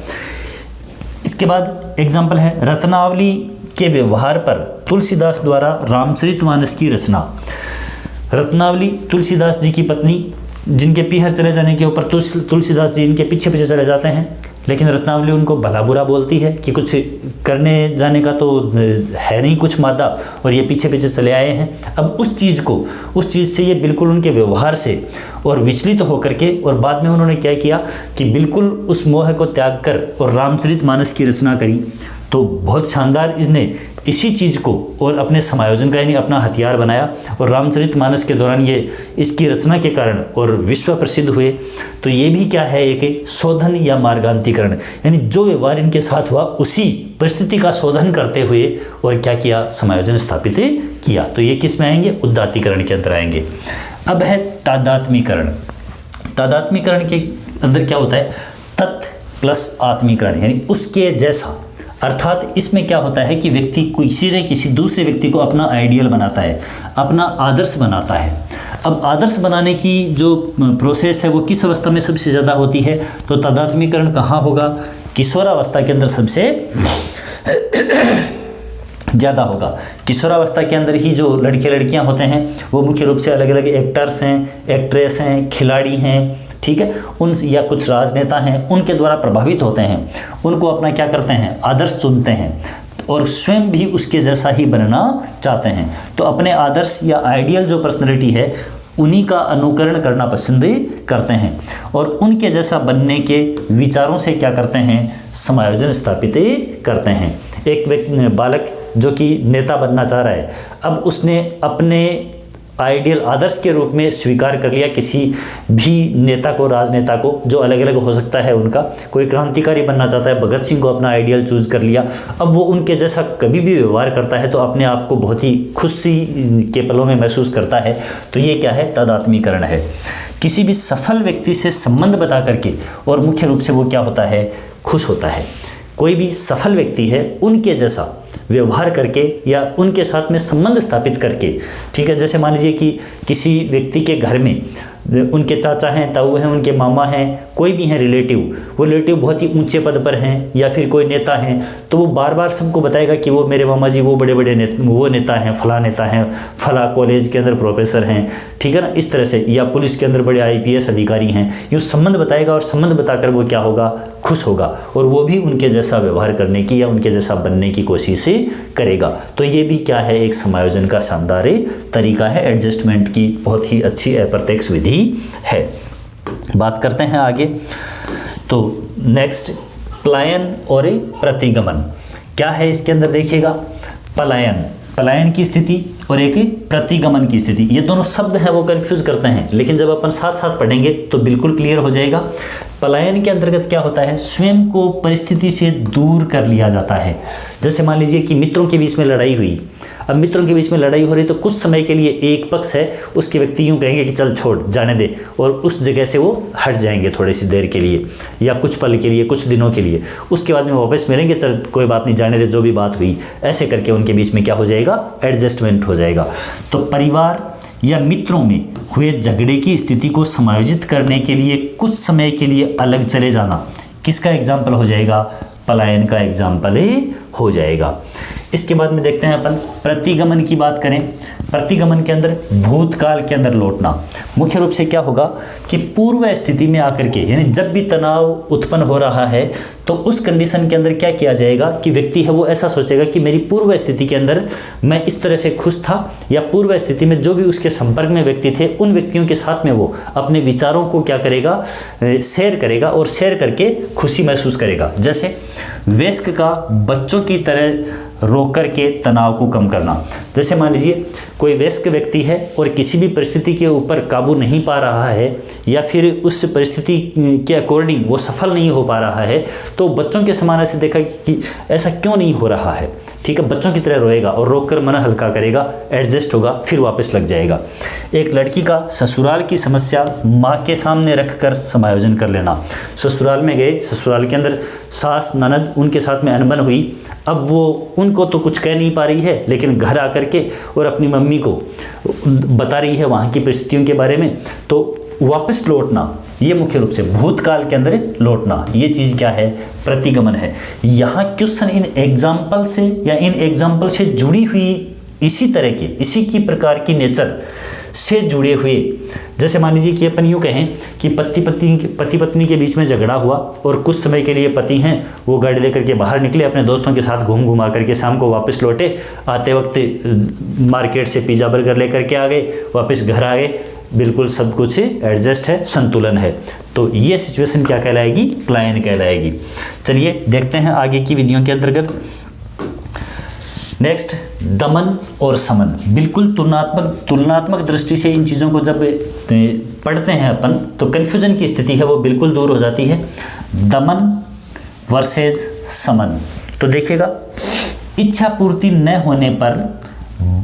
A: इसके बाद एग्जाम्पल है रत्नावली के व्यवहार पर तुलसीदास द्वारा रामचरितमानस की रचना। रत्नावली तुलसीदास जी की पत्नी, जिनके पीहर चले जाने के ऊपर तुलसीदास जी इनके पीछे पीछे चले जाते हैं, लेकिन रत्नावली उनको भला बुरा बोलती है कि कुछ करने जाने का तो है नहीं कुछ मादा, और ये पीछे पीछे चले आए हैं। अब उस चीज़ से ये बिल्कुल उनके व्यवहार से और विचलित होकर के, और बाद में उन्होंने क्या किया कि बिल्कुल उस मोह को त्याग कर और रामचरितमानस की रचना करी। तो बहुत शानदार इसने इसी चीज़ को और अपने समायोजन का यानी अपना हथियार बनाया, और रामचरितमानस के दौरान ये इसकी रचना के कारण और विश्व प्रसिद्ध हुए। तो ये भी क्या है, एक शोधन या मार्गांतिकरण, यानी जो व्यवहार इनके साथ हुआ उसी परिस्थिति का शोधन करते हुए और क्या किया, समायोजन स्थापित किया। तो ये किस में आएंगे, उदात्तीकरण के अंदर आएंगे। अब है तादात्मीकरण। तादात्मीकरण के अंदर क्या होता है, तत् प्लस आत्मीकरण, यानी उसके जैसा। अर्थात इसमें क्या होता है कि व्यक्ति किसी दूसरे व्यक्ति को अपना आइडियल बनाता है, अपना आदर्श बनाता है। अब आदर्श बनाने की जो प्रोसेस है वो किस अवस्था में सबसे ज़्यादा होती है, तो तादात्मीकरण कहाँ होगा, किशोरावस्था के अंदर सबसे ज़्यादा होगा। किशोरावस्था के अंदर ही जो लड़के लड़कियां होते हैं वो मुख्य रूप से अलग अलग एक्टर्स हैं, एक्ट्रेस हैं, खिलाड़ी हैं, ठीक है, उन या कुछ राजनेता हैं, उनके द्वारा प्रभावित होते हैं, उनको अपना क्या करते हैं, आदर्श चुनते हैं और स्वयं भी उसके जैसा ही बनना चाहते हैं। तो अपने आदर्श या आइडियल जो पर्सनैलिटी है उन्हीं का अनुकरण करना पसंद करते हैं और उनके जैसा बनने के विचारों से क्या करते हैं, समायोजन स्थापित करते हैं। एक बालक जो कि नेता बनना चाह रहा है, अब उसने अपने आइडियल आदर्श के रूप में स्वीकार कर लिया किसी भी नेता को, राजनेता को, जो अलग अलग हो सकता है उनका। कोई क्रांतिकारी बनना चाहता है, भगत सिंह को अपना आइडियल चूज कर लिया। अब वो उनके जैसा कभी भी व्यवहार करता है तो अपने आप को बहुत ही खुशी के पलों में महसूस करता है। तो ये क्या है, तादात्मीकरण है। किसी भी सफल व्यक्ति से संबंध बता करके और मुख्य रूप से वो क्या होता है, खुश होता है। कोई भी सफल व्यक्ति है उनके जैसा व्यवहार करके या उनके साथ में संबंध स्थापित करके, ठीक है। जैसे मान लीजिए कि किसी व्यक्ति के घर में उनके चाचा हैं, ताऊ हैं, उनके मामा हैं, कोई भी हैं रिलेटिव, वो रिलेटिव बहुत ही ऊंचे पद पर हैं या फिर कोई नेता हैं, तो वो बार बार सबको बताएगा कि वो मेरे मामा जी वो बड़े बड़े नेता हैं, फला कॉलेज के अंदर प्रोफेसर हैं, ठीक है ना, इस तरह से, या पुलिस के अंदर बड़े IPS अधिकारी हैं। यूँ संबंध बताएगा और संबंध बताकर वो क्या होगा, खुश होगा और वो भी उनके जैसा व्यवहार करने की या उनके जैसा बनने की कोशिश करेगा। तो ये भी क्या है, एक समायोजन का शानदार तरीका है, एडजस्टमेंट की बहुत ही अच्छी अप्रत्यक्ष विधि है। बात करते हैं आगे। तो नेक्स्ट, पलायन और प्रतिगमन क्या है इसके अंदर देखिएगा। पलायन की स्थिति और एक प्रतिगमन की स्थिति, ये दोनों शब्द हैं वो कंफ्यूज करते हैं, लेकिन जब अपन साथ साथ पढ़ेंगे तो बिल्कुल क्लियर हो जाएगा। पलायन के अंतर्गत क्या होता है, स्वयं को परिस्थिति से दूर कर लिया जाता है। जैसे मान लीजिए कि मित्रों के बीच में लड़ाई हुई, अब मित्रों के बीच में लड़ाई हो रही तो कुछ समय के लिए एक पक्ष है उसके व्यक्ति यूँ कहेंगे कि चल छोड़ जाने दे, और उस जगह से वो हट जाएंगे थोड़ी सी देर के लिए या कुछ पल के लिए, कुछ दिनों के लिए, उसके बाद में वापस मिलेंगे, चल कोई बात नहीं, जाने दे, जो भी बात हुई, ऐसे करके उनके बीच में क्या हो जाएगा, एडजस्टमेंट हो जाएगा। तो परिवार या मित्रों में हुए झगड़े की स्थिति को समायोजित करने के लिए कुछ समय के लिए अलग चले जाना किसका एग्जाम्पल हो जाएगा, पलायन का एग्जाम्पल हो जाएगा। इसके बाद में देखते हैं अपन प्रतिगमन की बात करें। प्रतिगमन के अंदर भूतकाल के अंदर लौटना, मुख्य रूप से क्या होगा कि पूर्व स्थिति में आकर के, यानी जब भी तनाव उत्पन्न हो रहा है तो उस कंडीशन के अंदर क्या किया जाएगा कि व्यक्ति है वो ऐसा सोचेगा कि मेरी पूर्व स्थिति के अंदर मैं इस तरह से खुश था, या पूर्व स्थिति में जो भी उसके संपर्क में व्यक्ति थे उन व्यक्तियों के साथ में वो अपने विचारों को क्या करेगा, शेयर करेगा, और शेयर करके खुशी महसूस करेगा। जैसे वयस्क का बच्चों की तरह रोक करके तनाव को कम करना। जैसे मान लीजिए कोई वयस्क व्यक्ति है और किसी भी परिस्थिति के ऊपर काबू नहीं पा रहा है, या फिर उस परिस्थिति के अकॉर्डिंग वो सफल नहीं हो पा रहा है, तो बच्चों के समान ऐसे देखा कि ऐसा क्यों नहीं हो रहा है, ठीक है, बच्चों की तरह रोएगा और रोक कर मन हल्का करेगा, एडजस्ट होगा, फिर वापस लग जाएगा। एक लड़की का ससुराल की समस्या माँ के सामने रख कर समायोजन कर लेना। ससुराल में गए, ससुराल के अंदर सास ननद उनके साथ में अनबन हुई, अब वो उनको तो कुछ कह नहीं पा रही है, लेकिन घर आकर के और अपनी मम्मी को बता रही है वहाँ की परिस्थितियों के बारे में, तो वापस लौटना, ये मुख्य रूप से भूतकाल के अंदर लौटना, ये चीज़ क्या है, प्रतिगमन है। यहाँ क्वेश्चन इन एग्जाम्पल से या इन एग्जाम्पल से जुड़ी हुई इसी तरह के, इसी की प्रकार की नेचर से जुड़े हुए, जैसे मान लीजिए कि अपन यूँ कहें कि पति पत्नी के बीच में झगड़ा हुआ और कुछ समय के लिए पति हैं वो गाड़ी लेकर के बाहर निकले, अपने दोस्तों के साथ घूमा करके शाम को वापस लौटे, आते वक्त मार्केट से पिज़्ज़ा बर्गर लेकर के आ गए, वापस घर आ गए, बिल्कुल सब कुछ एडजस्ट है, संतुलन है। तो ये सिचुएशन क्या कहलाएगी, प्लायन कहलाएगी। चलिए देखते हैं आगे की विधियों के अंतर्गत। नेक्स्ट, दमन और समन। बिल्कुल तुलनात्मक दृष्टि से इन चीज़ों को जब पढ़ते हैं अपन तो कन्फ्यूजन की स्थिति है वो बिल्कुल दूर हो जाती है। दमन वर्सेस समन। तो देखिएगा, इच्छा पूर्ति न होने पर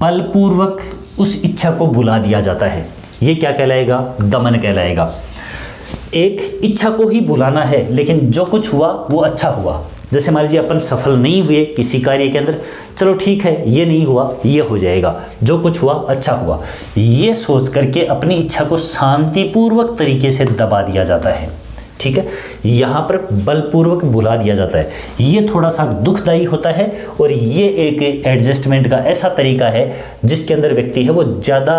A: बलपूर्वक उस इच्छा को बुला दिया जाता है, ये क्या कहलाएगा, दमन कहलाएगा। एक इच्छा को ही बुलाना है, लेकिन जो कुछ हुआ वो अच्छा हुआ। जैसे मान लीजिए अपन सफल नहीं हुए किसी कार्य के अंदर, चलो ठीक है, ये नहीं हुआ, ये हो जाएगा, जो कुछ हुआ अच्छा हुआ, ये सोच करके अपनी इच्छा को शांतिपूर्वक तरीके से दबा दिया जाता है। ठीक है, यहाँ पर बलपूर्वक बुला दिया जाता है, ये थोड़ा सा दुखदायी होता है, और ये एक एडजस्टमेंट का ऐसा तरीका है जिसके अंदर व्यक्ति है वो ज़्यादा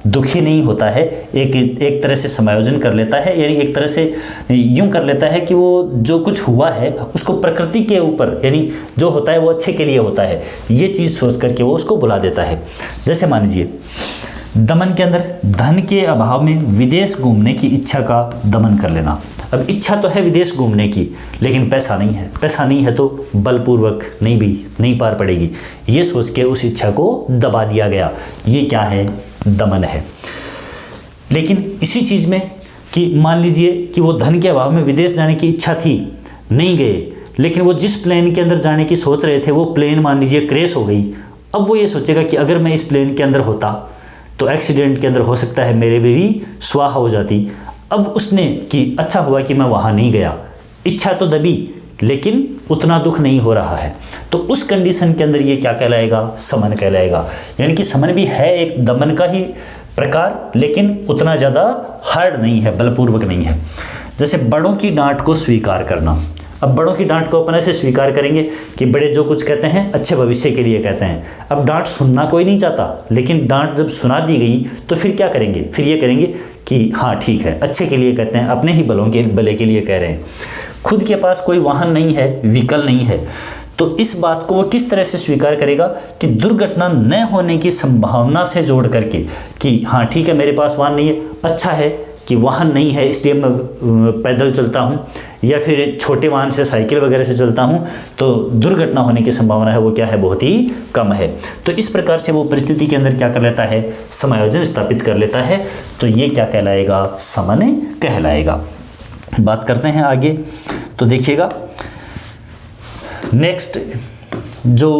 A: दुखी नहीं होता है, एक तरह से समायोजन कर लेता है, यानी एक तरह से यूं कर लेता है कि वो जो कुछ हुआ है उसको प्रकृति के ऊपर, यानी जो होता है वो अच्छे के लिए होता है, ये चीज़ सोच करके वो उसको बुला देता है। जैसे मान लीजिए दमन के अंदर धन के अभाव में विदेश घूमने की इच्छा का दमन कर लेना। अब इच्छा तो है विदेश घूमने की, लेकिन पैसा नहीं है, पैसा नहीं है तो बलपूर्वक नहीं पार पड़ेगी, ये सोच के उस इच्छा को दबा दिया गया, ये क्या है, दमन है। लेकिन इसी चीज़ में कि मान लीजिए कि वो धन के अभाव में विदेश जाने की इच्छा थी, नहीं गए, लेकिन वो जिस प्लेन के अंदर जाने की सोच रहे थे वो प्लेन मान लीजिए क्रैश हो गई। अब वो ये सोचेगा कि अगर मैं इस प्लेन के अंदर होता तो एक्सीडेंट के अंदर हो सकता है मेरे भी स्वाहा हो जाती। अब उसने कि अच्छा हुआ कि मैं वहाँ नहीं गया, इच्छा तो दबी लेकिन उतना दुख नहीं हो रहा है, तो उस कंडीशन के अंदर ये क्या कहलाएगा, समन कहलाएगा। यानी कि समन भी है एक दमन का ही प्रकार, लेकिन उतना ज़्यादा हार्ड नहीं है, बलपूर्वक नहीं है। जैसे बड़ों की डांट को स्वीकार करना। अब बड़ों की डांट को अपन ऐसे स्वीकार करेंगे कि बड़े जो कुछ कहते हैं अच्छे भविष्य के लिए कहते हैं। अब डांट सुनना कोई नहीं चाहता, लेकिन डांट जब सुना दी गई तो फिर क्या करेंगे, फिर ये करेंगे कि हाँ ठीक है, अच्छे के लिए कहते हैं, अपने ही भले के लिए कह रहे हैं। खुद के पास कोई वाहन नहीं है, व्हीकल नहीं है, तो इस बात को वो किस तरह से स्वीकार करेगा कि दुर्घटना न होने की संभावना से जोड़ करके कि हाँ ठीक है मेरे पास वाहन नहीं है, अच्छा है कि वाहन नहीं है इसलिए मैं पैदल चलता हूँ, या फिर छोटे वाहन से साइकिल वगैरह से चलता हूँ, तो दुर्घटना होने की संभावना है वो क्या है, बहुत ही कम है। तो इस प्रकार से वो परिस्थिति के अंदर क्या कर लेता है, समायोजन स्थापित कर लेता है, तो ये क्या कहलाएगा, समन कहलाएगा। बात करते हैं आगे, तो देखिएगा नेक्स्ट जो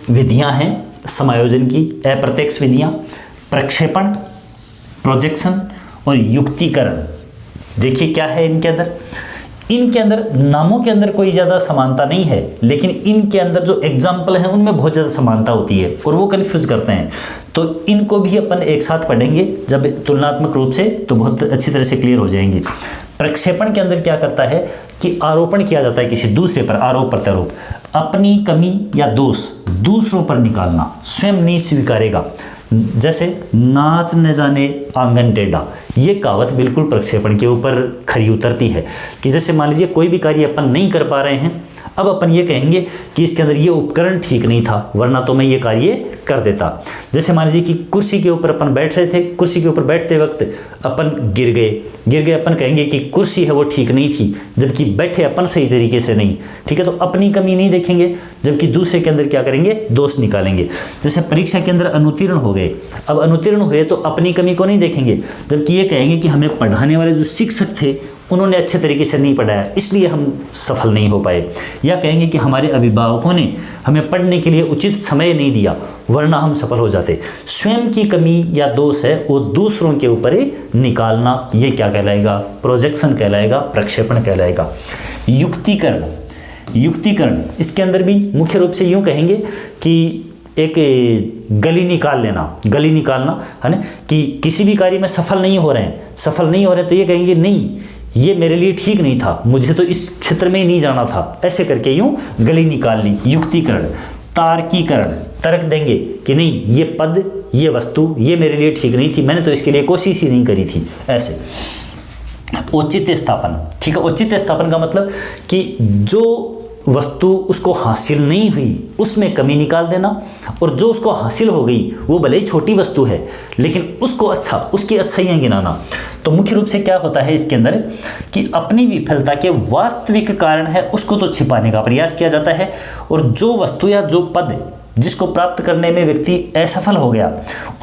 A: विधियां हैं समायोजन की, अप्रत्यक्ष विधियां, प्रक्षेपण, प्रोजेक्शन और युक्तिकरण। देखिए क्या है इनके अंदर नामों के अंदर कोई ज़्यादा समानता नहीं है, लेकिन इनके अंदर जो एग्जाम्पल हैं उनमें बहुत ज़्यादा समानता होती है और वो कन्फ्यूज करते हैं। तो इनको भी अपन एक साथ पढ़ेंगे जब तुलनात्मक रूप से, तो बहुत अच्छी तरह से क्लियर हो जाएंगी। प्रक्षेपण के अंदर क्या करता है कि आरोपण किया जाता है किसी दूसरे पर, आरोप प्रत्यारोप। अपनी कमी या दोष दूसरों पर निकालना स्वयं नहीं स्वीकारेगा। जैसे नाच न जाने आंगन टेढ़ा, ये कहावत बिल्कुल प्रक्षेपण के ऊपर खरी उतरती है कि जैसे मान लीजिए कोई भी कार्य अपन नहीं कर पा रहे हैं, अब अपन ये कहेंगे कि इसके अंदर ये उपकरण ठीक नहीं था, वरना तो मैं ये कार्य कर देता। जैसे मान लीजिए कि कुर्सी के ऊपर अपन बैठ रहे थे, कुर्सी के ऊपर बैठते वक्त अपन गिर गए, अपन कहेंगे कि कुर्सी है वो ठीक नहीं थी, जबकि बैठे अपन सही तरीके से नहीं, ठीक है। तो अपनी कमी नहीं देखेंगे, जबकि दूसरे के अंदर क्या करेंगे, दोष निकालेंगे। जैसे परीक्षा के अंदर अनुत्तीर्ण हो गए, अब अनुत्तीर्ण हुए तो अपनी कमी को नहीं देखेंगे, जबकि ये कहेंगे कि हमें पढ़ाने वाले जो शिक्षक थे उन्होंने अच्छे तरीके से नहीं पढ़ाया, इसलिए हम सफल नहीं हो पाए। या कहेंगे कि हमारे अभिभावकों ने हमें पढ़ने के लिए उचित समय नहीं दिया, वरना हम सफल हो जाते। स्वयं की कमी या दोष है वो दूसरों के ऊपर निकालना, ये क्या कहलाएगा, प्रोजेक्शन कहलाएगा, प्रक्षेपण कहलाएगा। युक्तिकरण इसके अंदर भी मुख्य रूप से यूँ कहेंगे कि एक गली निकालना है ना, कि किसी भी कार्य में सफल नहीं हो रहे हैं तो ये कहेंगे नहीं, ये मेरे लिए ठीक नहीं था, मुझे तो इस क्षेत्र में ही नहीं जाना था, ऐसे करके यूं गली निकालनी। युक्तिकरण। तार्कीकरण, तर्क देंगे कि नहीं, ये पद, ये वस्तु, ये मेरे लिए ठीक नहीं थी, मैंने तो इसके लिए कोशिश ही नहीं करी थी, ऐसे। औचित्य स्थापन, ठीक है। औचित्य स्थापन का मतलब कि जो वस्तु उसको हासिल नहीं हुई उसमें कमी निकाल देना, और जो उसको हासिल हो गई वो भले ही छोटी वस्तु है लेकिन उसकी अच्छाइयाँ गिनाना। तो मुख्य रूप से क्या होता है इसके अंदर कि अपनी विफलता के वास्तविक कारण है उसको तो छिपाने का प्रयास किया जाता है, और जो वस्तु या जो पद जिसको प्राप्त करने में व्यक्ति असफल हो गया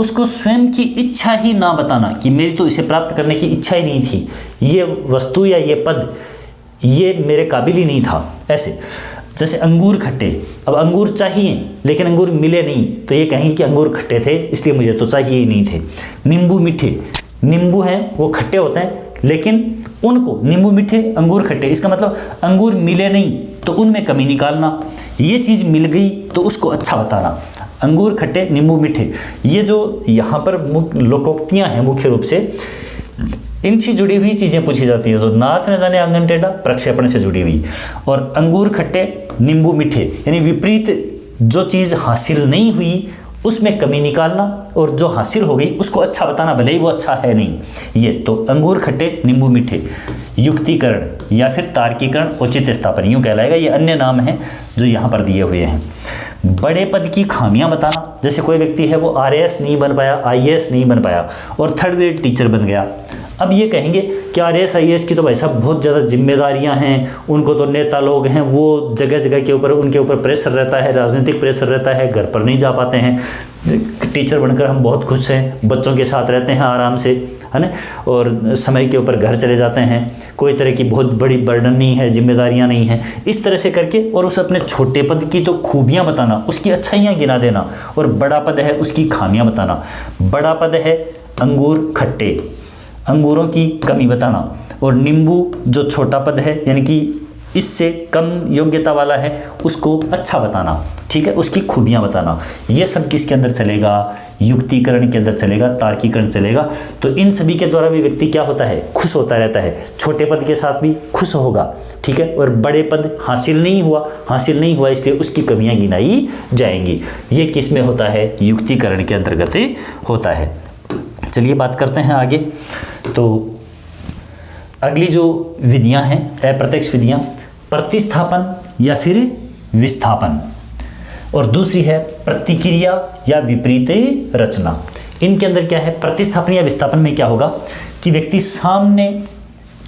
A: उसको स्वयं की इच्छा ही ना बताना कि मेरी तो इसे प्राप्त करने की इच्छा ही नहीं थी, ये वस्तु या ये पद ये मेरे काबिल ही नहीं था, ऐसे। जैसे अंगूर खट्टे, अब अंगूर चाहिए लेकिन अंगूर मिले नहीं, तो ये कहेंगे कि अंगूर खट्टे थे इसलिए मुझे तो चाहिए ही नहीं थे। नींबू मीठे, नींबू हैं वो खट्टे होते हैं लेकिन उनको, नींबू मीठे अंगूर खट्टे, इसका मतलब अंगूर मिले नहीं तो उनमें कमी निकालना, ये चीज़ मिल गई तो उसको अच्छा बताना। अंगूर खट्टे, नींबू मीठे, ये जो यहाँ पर लोकोक्तियाँ हैं मुख्य रूप से इनसे जुड़ी हुई चीज़ें पूछी जाती हैं। तो नाच न जाने आंगन टेढ़ा प्रक्षेपण से जुड़ी हुई, और अंगूर खट्टे नींबू मीठे यानी विपरीत जो चीज़ हासिल नहीं हुई उसमें कमी निकालना, और जो हासिल हो गई उसको अच्छा बताना, भले ही वो अच्छा है नहीं। ये तो अंगूर खट्टे नींबू मीठे। युक्तिकरण या फिर तार्किकरण, औचित्य स्थापन यूँ कहलाएगा। ये अन्य नाम हैं जो यहाँ पर दिए हुए हैं। बड़े पद की खामियां बताना, जैसे कोई व्यक्ति है वो RAS नहीं बन पाया, IAS नहीं बन पाया और 3rd ग्रेड टीचर बन गया। अब ये कहेंगे कि RAS IAS की तो भाई साहब बहुत ज़्यादा जिम्मेदारियां हैं, उनको तो नेता लोग हैं, वो जगह जगह के ऊपर उनके ऊपर प्रेशर रहता है, राजनीतिक प्रेशर रहता है, घर पर नहीं जा पाते हैं। टीचर बनकर हम बहुत खुश हैं, बच्चों के साथ रहते हैं आराम से, है ना, और समय के ऊपर घर चले जाते हैं, कोई तरह की बहुत बड़ी बर्डन नहीं है, जिम्मेदारियां नहीं हैं, इस तरह से करके। और उस अपने छोटे पद की तो खूबियां बताना, उसकी अच्छाइयां गिना देना, और बड़ा पद है उसकी खामियां बताना। बड़ा पद है अंगूर खट्टे, अंगूरों की कमी बताना, और नींबू जो छोटा पद है यानी कि इससे कम योग्यता वाला है उसको अच्छा बताना, ठीक है, उसकी खूबियां बताना। ये सब किसके अंदर चलेगा, युक्तिकरण के अंदर चलेगा, तार्किकरण चलेगा। तो इन सभी के द्वारा भी व्यक्ति क्या होता है, खुश होता रहता है। छोटे पद के साथ भी खुश होगा, ठीक है, और बड़े पद हासिल नहीं हुआ इसलिए उसकी कमियां गिनाई जाएंगी। ये किस में होता है, युक्तिकरण के अंतर्गत होता है। चलिए बात करते हैं आगे। तो अगली जो विधियां हैं अप्रत्यक्ष विधियां, प्रतिस्थापन या फिर विस्थापन, और दूसरी है प्रतिक्रिया या विपरीत रचना। इनके अंदर क्या है, प्रतिस्थापन या विस्थापन में क्या होगा कि व्यक्ति सामने,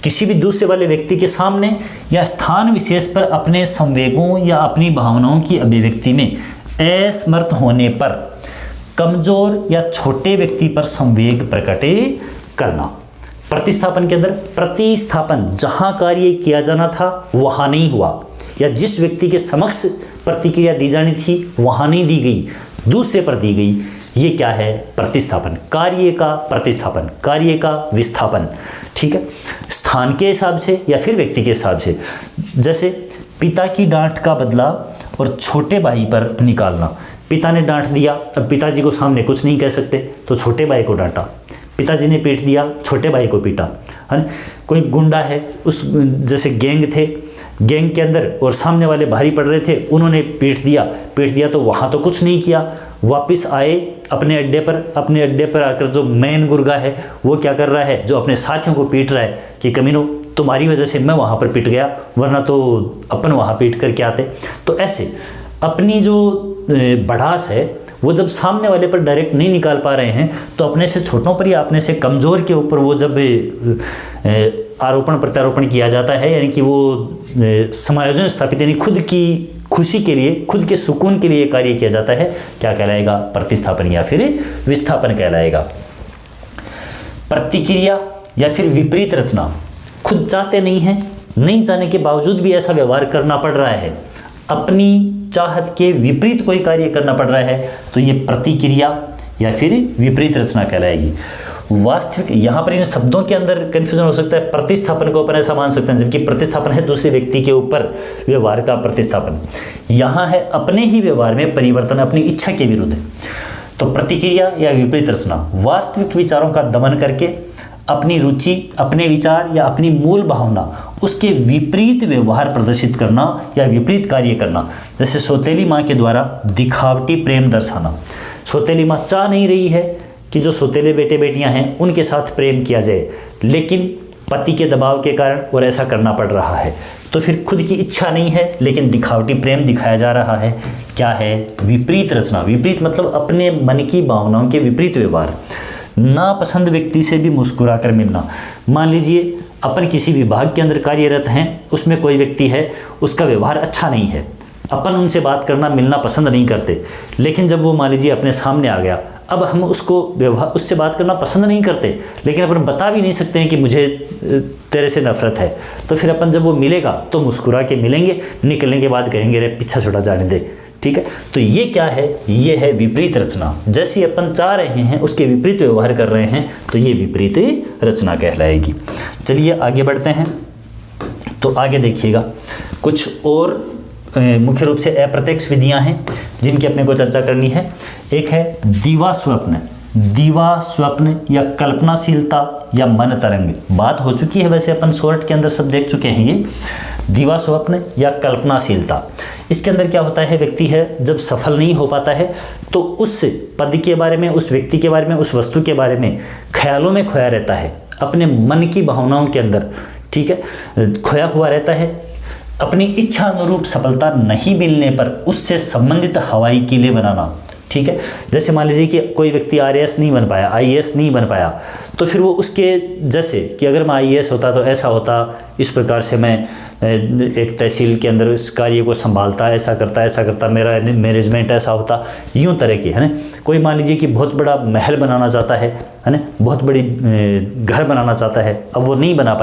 A: किसी भी दूसरे वाले व्यक्ति के सामने या स्थान विशेष पर अपने संवेगों या अपनी भावनाओं की अभिव्यक्ति में असमर्थ होने पर कमजोर या छोटे व्यक्ति पर संवेग प्रकट करना। प्रतिस्थापन के अंदर प्रतिस्थापन, जहां कार्य किया जाना था वहां नहीं हुआ, या जिस व्यक्ति के समक्ष प्रतिक्रिया दी जानी थी वहां नहीं दी गई, दूसरे पर दी गई, ये क्या है, प्रतिस्थापन। कार्य का प्रतिस्थापन, कार्य का विस्थापन, ठीक है, स्थान के हिसाब से या फिर व्यक्ति के हिसाब से। जैसे पिता की डांट का बदला और छोटे भाई पर निकालना। पिता ने डांट दिया, अब पिताजी को सामने कुछ नहीं कह सकते तो छोटे भाई को डांटा, पिताजी ने पीट दिया, छोटे भाई को पीटा, है ना। कोई गुंडा है, उस जैसे गैंग थे, गैंग के अंदर और सामने वाले भारी पड़ रहे थे, उन्होंने पीट दिया तो वहाँ तो कुछ नहीं किया, वापस आए अपने अड्डे पर आकर जो मेन गुर्गा है वो क्या कर रहा है, जो अपने साथियों को पीट रहा है कि कमीनों तुम्हारी वजह से मैं वहाँ पर पिट गया, वरना तो अपन वहाँ पीट करके आते। तो ऐसे अपनी जो बढ़ास है वो जब सामने वाले पर डायरेक्ट नहीं निकाल पा रहे हैं तो अपने से छोटों पर या अपने से कमज़ोर के ऊपर वो जब आरोपण प्रत्यारोपण किया जाता है, यानी कि वो समायोजन स्थापित, यानी खुद की खुशी के लिए, खुद के सुकून के लिए कार्य किया जाता है, क्या कहलाएगा, प्रतिस्थापन या फिर विस्थापन कहलाएगा। प्रतिक्रिया या फिर विपरीत रचना, खुद चाहते नहीं हैं, नहीं चाहने के बावजूद भी ऐसा व्यवहार करना पड़ रहा है, अपनी चाहत के विपरीत कोई कार्य करना पड़ रहा है, तो ये प्रतिक्रिया या फिर विपरीत रचना कहलाएगी। वास्तविक, यहाँ पर इन शब्दों के अंदर कंफ्यूजन हो सकता है। प्रतिस्थापन को अपन ऐसा मान सकते हैं, जबकि प्रतिस्थापन है दूसरे व्यक्ति के ऊपर व्यवहार का प्रतिस्थापन, यहाँ है अपने ही व्यवहार में परिवर्तन, अपनी इच्छा के विरुद्ध। तो प्रतिक्रिया या विपरीत रचना, वास्तविक विचारों का दमन करके अपनी रुचि, अपने विचार या अपनी मूल भावना, उसके विपरीत व्यवहार प्रदर्शित करना या विपरीत कार्य करना। जैसे सौतेली माँ के द्वारा दिखावटी प्रेम दर्शाना। सौतेली माँ चाह नहीं रही है कि जो सौतेले बेटे बेटियां हैं उनके साथ प्रेम किया जाए, लेकिन पति के दबाव के कारण और ऐसा करना पड़ रहा है, तो फिर खुद की इच्छा नहीं है लेकिन दिखावटी प्रेम दिखाया जा रहा है। क्या है, विपरीत रचना। विपरीत मतलब अपने मन की भावनाओं के विपरीत व्यवहार। नापसंद व्यक्ति से भी मुस्कुरा कर मिलना। मान लीजिए अपन किसी विभाग के अंदर कार्यरत हैं, उसमें कोई व्यक्ति है, उसका व्यवहार अच्छा नहीं है, अपन उनसे बात करना, मिलना पसंद नहीं करते, लेकिन जब वो मान लीजिए अपने सामने आ गया, अब हम उससे बात करना पसंद नहीं करते, लेकिन अपन बता भी नहीं सकते हैं कि मुझे तेरे से नफरत है, तो फिर अपन जब वो मिलेगा तो मुस्कुरा के मिलेंगे, निकलने के बाद कहेंगे रे पीछा छोड़ा जाने दे। ठीक है, तो ये क्या है, ये है विपरीत रचना। जैसे अपन चाह रहे हैं उसके विपरीत व्यवहार कर रहे हैं, तो ये विपरीत रचना कहलाएगी। चलिए आगे बढ़ते हैं। तो आगे देखिएगा, कुछ और मुख्य रूप से अप्रत्यक्ष विधियां हैं जिनकी अपने को चर्चा करनी है। एक है दीवा स्वप्न। दीवा स्वप्न या कल्पनाशीलता या मन तरंग, बात हो चुकी है, वैसे अपन शॉर्ट के अंदर सब देख चुके हैं। ये दीवा स्वप्न या कल्पनाशीलता, इसके अंदर क्या होता है, व्यक्ति है जब सफल नहीं हो पाता है तो उस पद के बारे में, उस व्यक्ति के बारे में, उस वस्तु के बारे में ख्यालों में खोया रहता है, अपने मन की भावनाओं के अंदर, ठीक है, खोया हुआ रहता है। अपनी इच्छा अनुरूप सफलता नहीं मिलने पर उससे संबंधित हवाई किले बनाना। ठीक है, जैसे मान लीजिए कि कोई व्यक्ति आरएएस नहीं बन पाया, आईएएस नहीं बन पाया, तो फिर वो उसके जैसे कि अगर मैं आईएएस होता तो ऐसा होता, इस प्रकार से मैं एक तहसील के अंदर उस कार्य को संभालता, ऐसा करता, मेरा मैनेजमेंट ऐसा होता, यूं तरह की, है ना। कोई मान लीजिए कि बहुत बड़ा महल बनाना चाहता है ना, बहुत बड़ी घर बनाना चाहता है, अब वो नहीं बना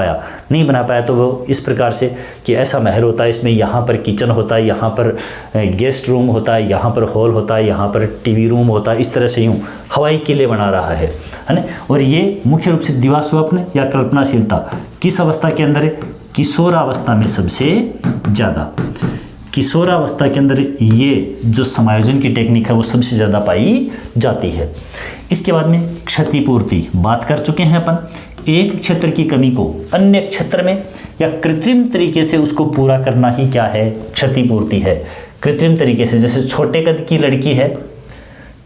A: पाया तो वो इस प्रकार से कि ऐसा महल होता है, इसमें यहाँ पर किचन होता है, यहाँ पर गेस्ट रूम होता है, यहाँ पर हॉल होता है, यहाँ पर टीवी रूम होता है, इस तरह से यूं हवाई किले बना रहा है ना। और ये मुख्य रूप से दिवा स्वप्न या कल्पनाशीलता किस अवस्था के अंदर है, किशोरावस्था में सबसे ज़्यादा। किशोरावस्था के अंदर ये जो समायोजन की टेक्निक है वो सबसे ज़्यादा पाई जाती है। इसके बाद में क्षतिपूर्ति, बात कर चुके हैं अपन। एक क्षेत्र की कमी को अन्य क्षेत्र में या कृत्रिम तरीके से उसको पूरा करना ही क्या है, क्षतिपूर्ति है। कृत्रिम तरीके से, जैसे छोटे कद की लड़की है,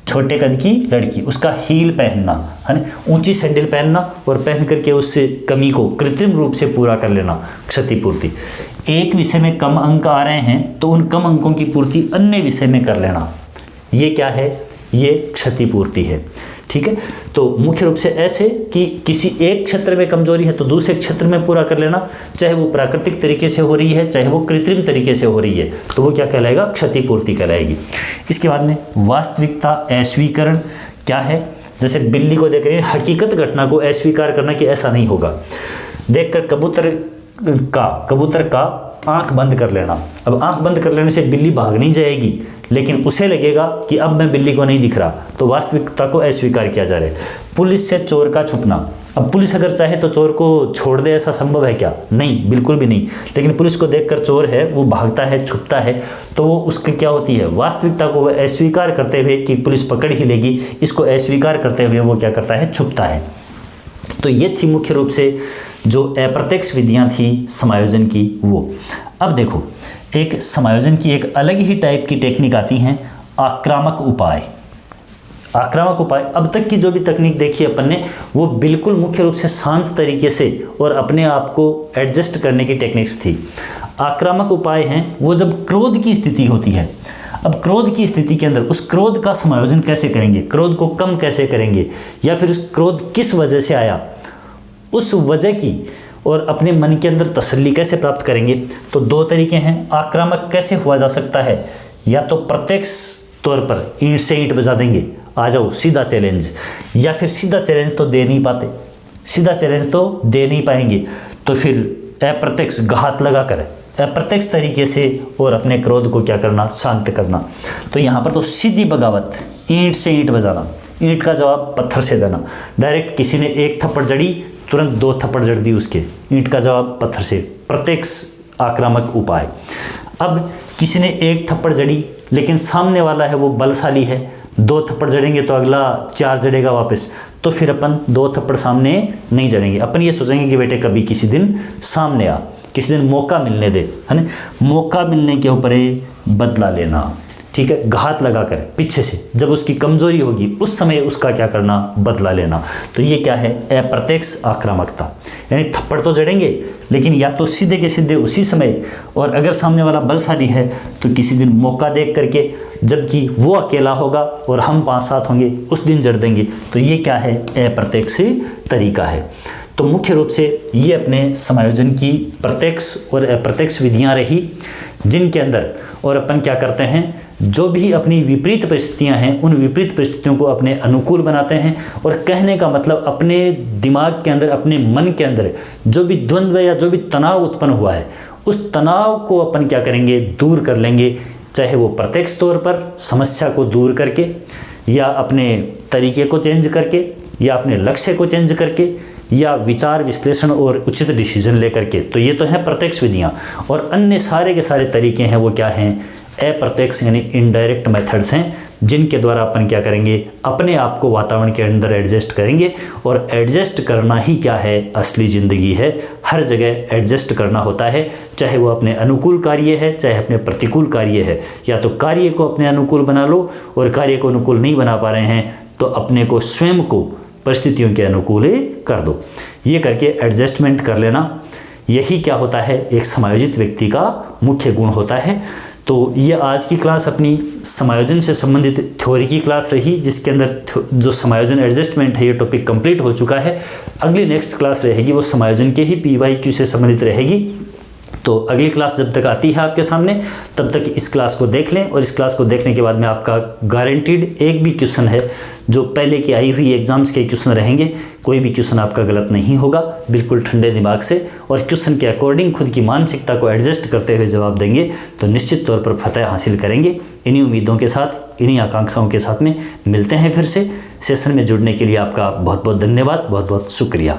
A: छोटे कद की लड़की, उसका हील पहनना, है ना, ऊंची सैंडल पहनना और पहन करके उससे कमी को कृत्रिम रूप से पूरा कर लेना, क्षतिपूर्ति। एक विषय में कम अंक आ रहे हैं तो उन कम अंकों की पूर्ति अन्य विषय में कर लेना, ये क्या है, ये क्षतिपूर्ति है। ठीक है, तो मुख्य रूप से ऐसे कि किसी एक क्षेत्र में कमजोरी है तो दूसरे क्षेत्र में पूरा कर लेना, चाहे वो प्राकृतिक तरीके से हो रही है, चाहे वो कृत्रिम तरीके से हो रही है, तो वो क्या कहलाएगा, क्षतिपूर्ति कहलाएगी। इसके बाद में वास्तविकता अस्वीकरण क्या है, जैसे बिल्ली को देख रहे हैं, हकीकत घटना को अस्वीकार करना कि ऐसा नहीं होगा। देखकर कबूतर का आंख बंद कर लेना। अब आंख बंद कर लेने से बिल्ली भाग नहीं जाएगी, लेकिन उसे लगेगा कि अब मैं बिल्ली को नहीं दिख रहा, तो वास्तविकता को अस्वीकार किया जा रहा है। पुलिस से चोर का छुपना, अब पुलिस अगर चाहे तो चोर को छोड़ दे, ऐसा संभव है क्या, नहीं, बिल्कुल भी नहीं। लेकिन पुलिस को देखकर चोर है वो भागता है, छुपता है, तो वो उसकी क्या होती है, वास्तविकता को अस्वीकार करते हुए कि पुलिस पकड़ ही लेगी, इसको अस्वीकार करते हुए वो क्या करता है, छुपता है। तो ये थी मुख्य रूप से जो अप्रत्यक्ष विधियां थी समायोजन की वो। अब देखो, एक समायोजन की एक अलग ही टाइप की टेक्निक आती हैं, आक्रामक उपाय। आक्रामक उपाय, अब तक की जो भी तकनीक देखी अपन ने वो बिल्कुल मुख्य रूप से शांत तरीके से और अपने आप को एडजस्ट करने की टेक्निक्स थी। आक्रामक उपाय हैं वो जब क्रोध की स्थिति होती है। अब क्रोध की स्थिति के अंदर उस क्रोध का समायोजन कैसे करेंगे, क्रोध को कम कैसे करेंगे, या फिर उस क्रोध किस वजह से आया, उस वजह की और अपने मन के अंदर तसल्ली कैसे प्राप्त करेंगे। तो दो तरीके हैं। आक्रामक कैसे हुआ जा सकता है, या तो प्रत्यक्ष तौर पर ईंट से ईंट बजा देंगे, आ जाओ सीधा चैलेंज, या फिर सीधा चैलेंज तो दे नहीं पाते, सीधा चैलेंज तो दे नहीं पाएंगे, तो फिर अप्रत्यक्ष घात लगा कर अप्रत्यक्ष तरीके से और अपने क्रोध को क्या करना, शांत करना। तो यहाँ पर तो सीधी बगावत, ईंट से ईंट बजाना, ईंट का जवाब पत्थर से देना। डायरेक्ट किसी ने एक थप्पड़ जड़ी, तुरंत दो थप्पड़ जड़ दी उसके, ईंट का जवाब पत्थर से, प्रत्यक्ष आक्रामक उपाय। अब किसी ने एक थप्पड़ जड़ी लेकिन सामने वाला है वो बलशाली है, दो थप्पड़ जड़ेंगे तो अगला चार जड़ेगा वापस, तो फिर अपन दो थप्पड़ सामने नहीं जड़ेंगे। अपन ये सोचेंगे कि बेटे कभी किसी दिन सामने आ, किसी दिन मौका मिलने दे, है ना। मौका मिलने के ऊपर बदला लेना, ठीक है, घात लगाकर पीछे से, जब उसकी कमजोरी होगी उस समय उसका क्या करना, बदला लेना। तो ये क्या है, अप्रत्यक्ष आक्रामकता। यानी थप्पड़ तो जड़ेंगे लेकिन या तो सीधे के सीधे उसी समय, और अगर सामने वाला बलशाली है तो किसी दिन मौका देख करके, जबकि वो अकेला होगा और हम 5-7 होंगे, उस दिन जड़ देंगे। तो ये क्या है, अप्रत्यक्ष तरीका है। तो मुख्य रूप से ये अपने समायोजन की प्रत्यक्ष और अप्रत्यक्ष विधियां रही, जिनके अंदर और अपन क्या करते हैं, जो भी अपनी विपरीत परिस्थितियां हैं उन विपरीत परिस्थितियों को अपने अनुकूल बनाते हैं। और कहने का मतलब अपने दिमाग के अंदर, अपने मन के अंदर जो भी द्वंद्व या जो भी तनाव उत्पन्न हुआ है, उस तनाव को अपन क्या करेंगे, दूर कर लेंगे। चाहे वो प्रत्यक्ष तौर पर समस्या को दूर करके, या अपने तरीके को चेंज करके, या अपने लक्ष्य को चेंज करके, या विचार विश्लेषण और उचित डिसीजन लेकर के। तो ये तो हैं प्रत्यक्ष विधियां। और अन्य सारे के सारे तरीके हैं वो क्या हैं, अप्रत्यक्ष यानी इनडायरेक्ट मेथड्स हैं, जिनके द्वारा अपन क्या करेंगे, अपने आप को वातावरण के अंदर एडजस्ट करेंगे। और एडजस्ट करना ही क्या है, असली ज़िंदगी है। हर जगह एडजस्ट करना होता है, चाहे वो अपने अनुकूल कार्य है, चाहे अपने प्रतिकूल कार्य है। या तो कार्य को अपने अनुकूल बना लो, और कार्य को अनुकूल नहीं बना पा रहे हैं तो अपने को स्वयं को परिस्थितियों के अनुकूल कर दो। ये करके एडजस्टमेंट कर लेना, यही क्या होता है, एक समायोजित व्यक्ति का मुख्य गुण होता है। तो ये आज की क्लास अपनी समायोजन से संबंधित थ्योरी की क्लास रही, जिसके अंदर जो समायोजन एडजस्टमेंट है ये टॉपिक कंप्लीट हो चुका है। अगली नेक्स्ट क्लास रहेगी वो समायोजन के ही PYQ से संबंधित रहेगी। तो अगली क्लास जब तक आती है आपके सामने, तब तक इस क्लास को देख लें। और इस क्लास को देखने के बाद में आपका गारंटीड एक भी क्वेश्चन है जो पहले की आई हुई एग्जाम्स के क्वेश्चन रहेंगे, कोई भी क्वेश्चन आपका गलत नहीं होगा, बिल्कुल ठंडे दिमाग से और क्वेश्चन के अकॉर्डिंग खुद की मानसिकता को एडजस्ट करते हुए जवाब देंगे तो निश्चित तौर पर फतह हासिल करेंगे। इन्हीं उम्मीदों के साथ, इन्हीं आकांक्षाओं के साथ में मिलते हैं फिर से। सेशन में जुड़ने के लिए आपका बहुत बहुत धन्यवाद, बहुत बहुत शुक्रिया।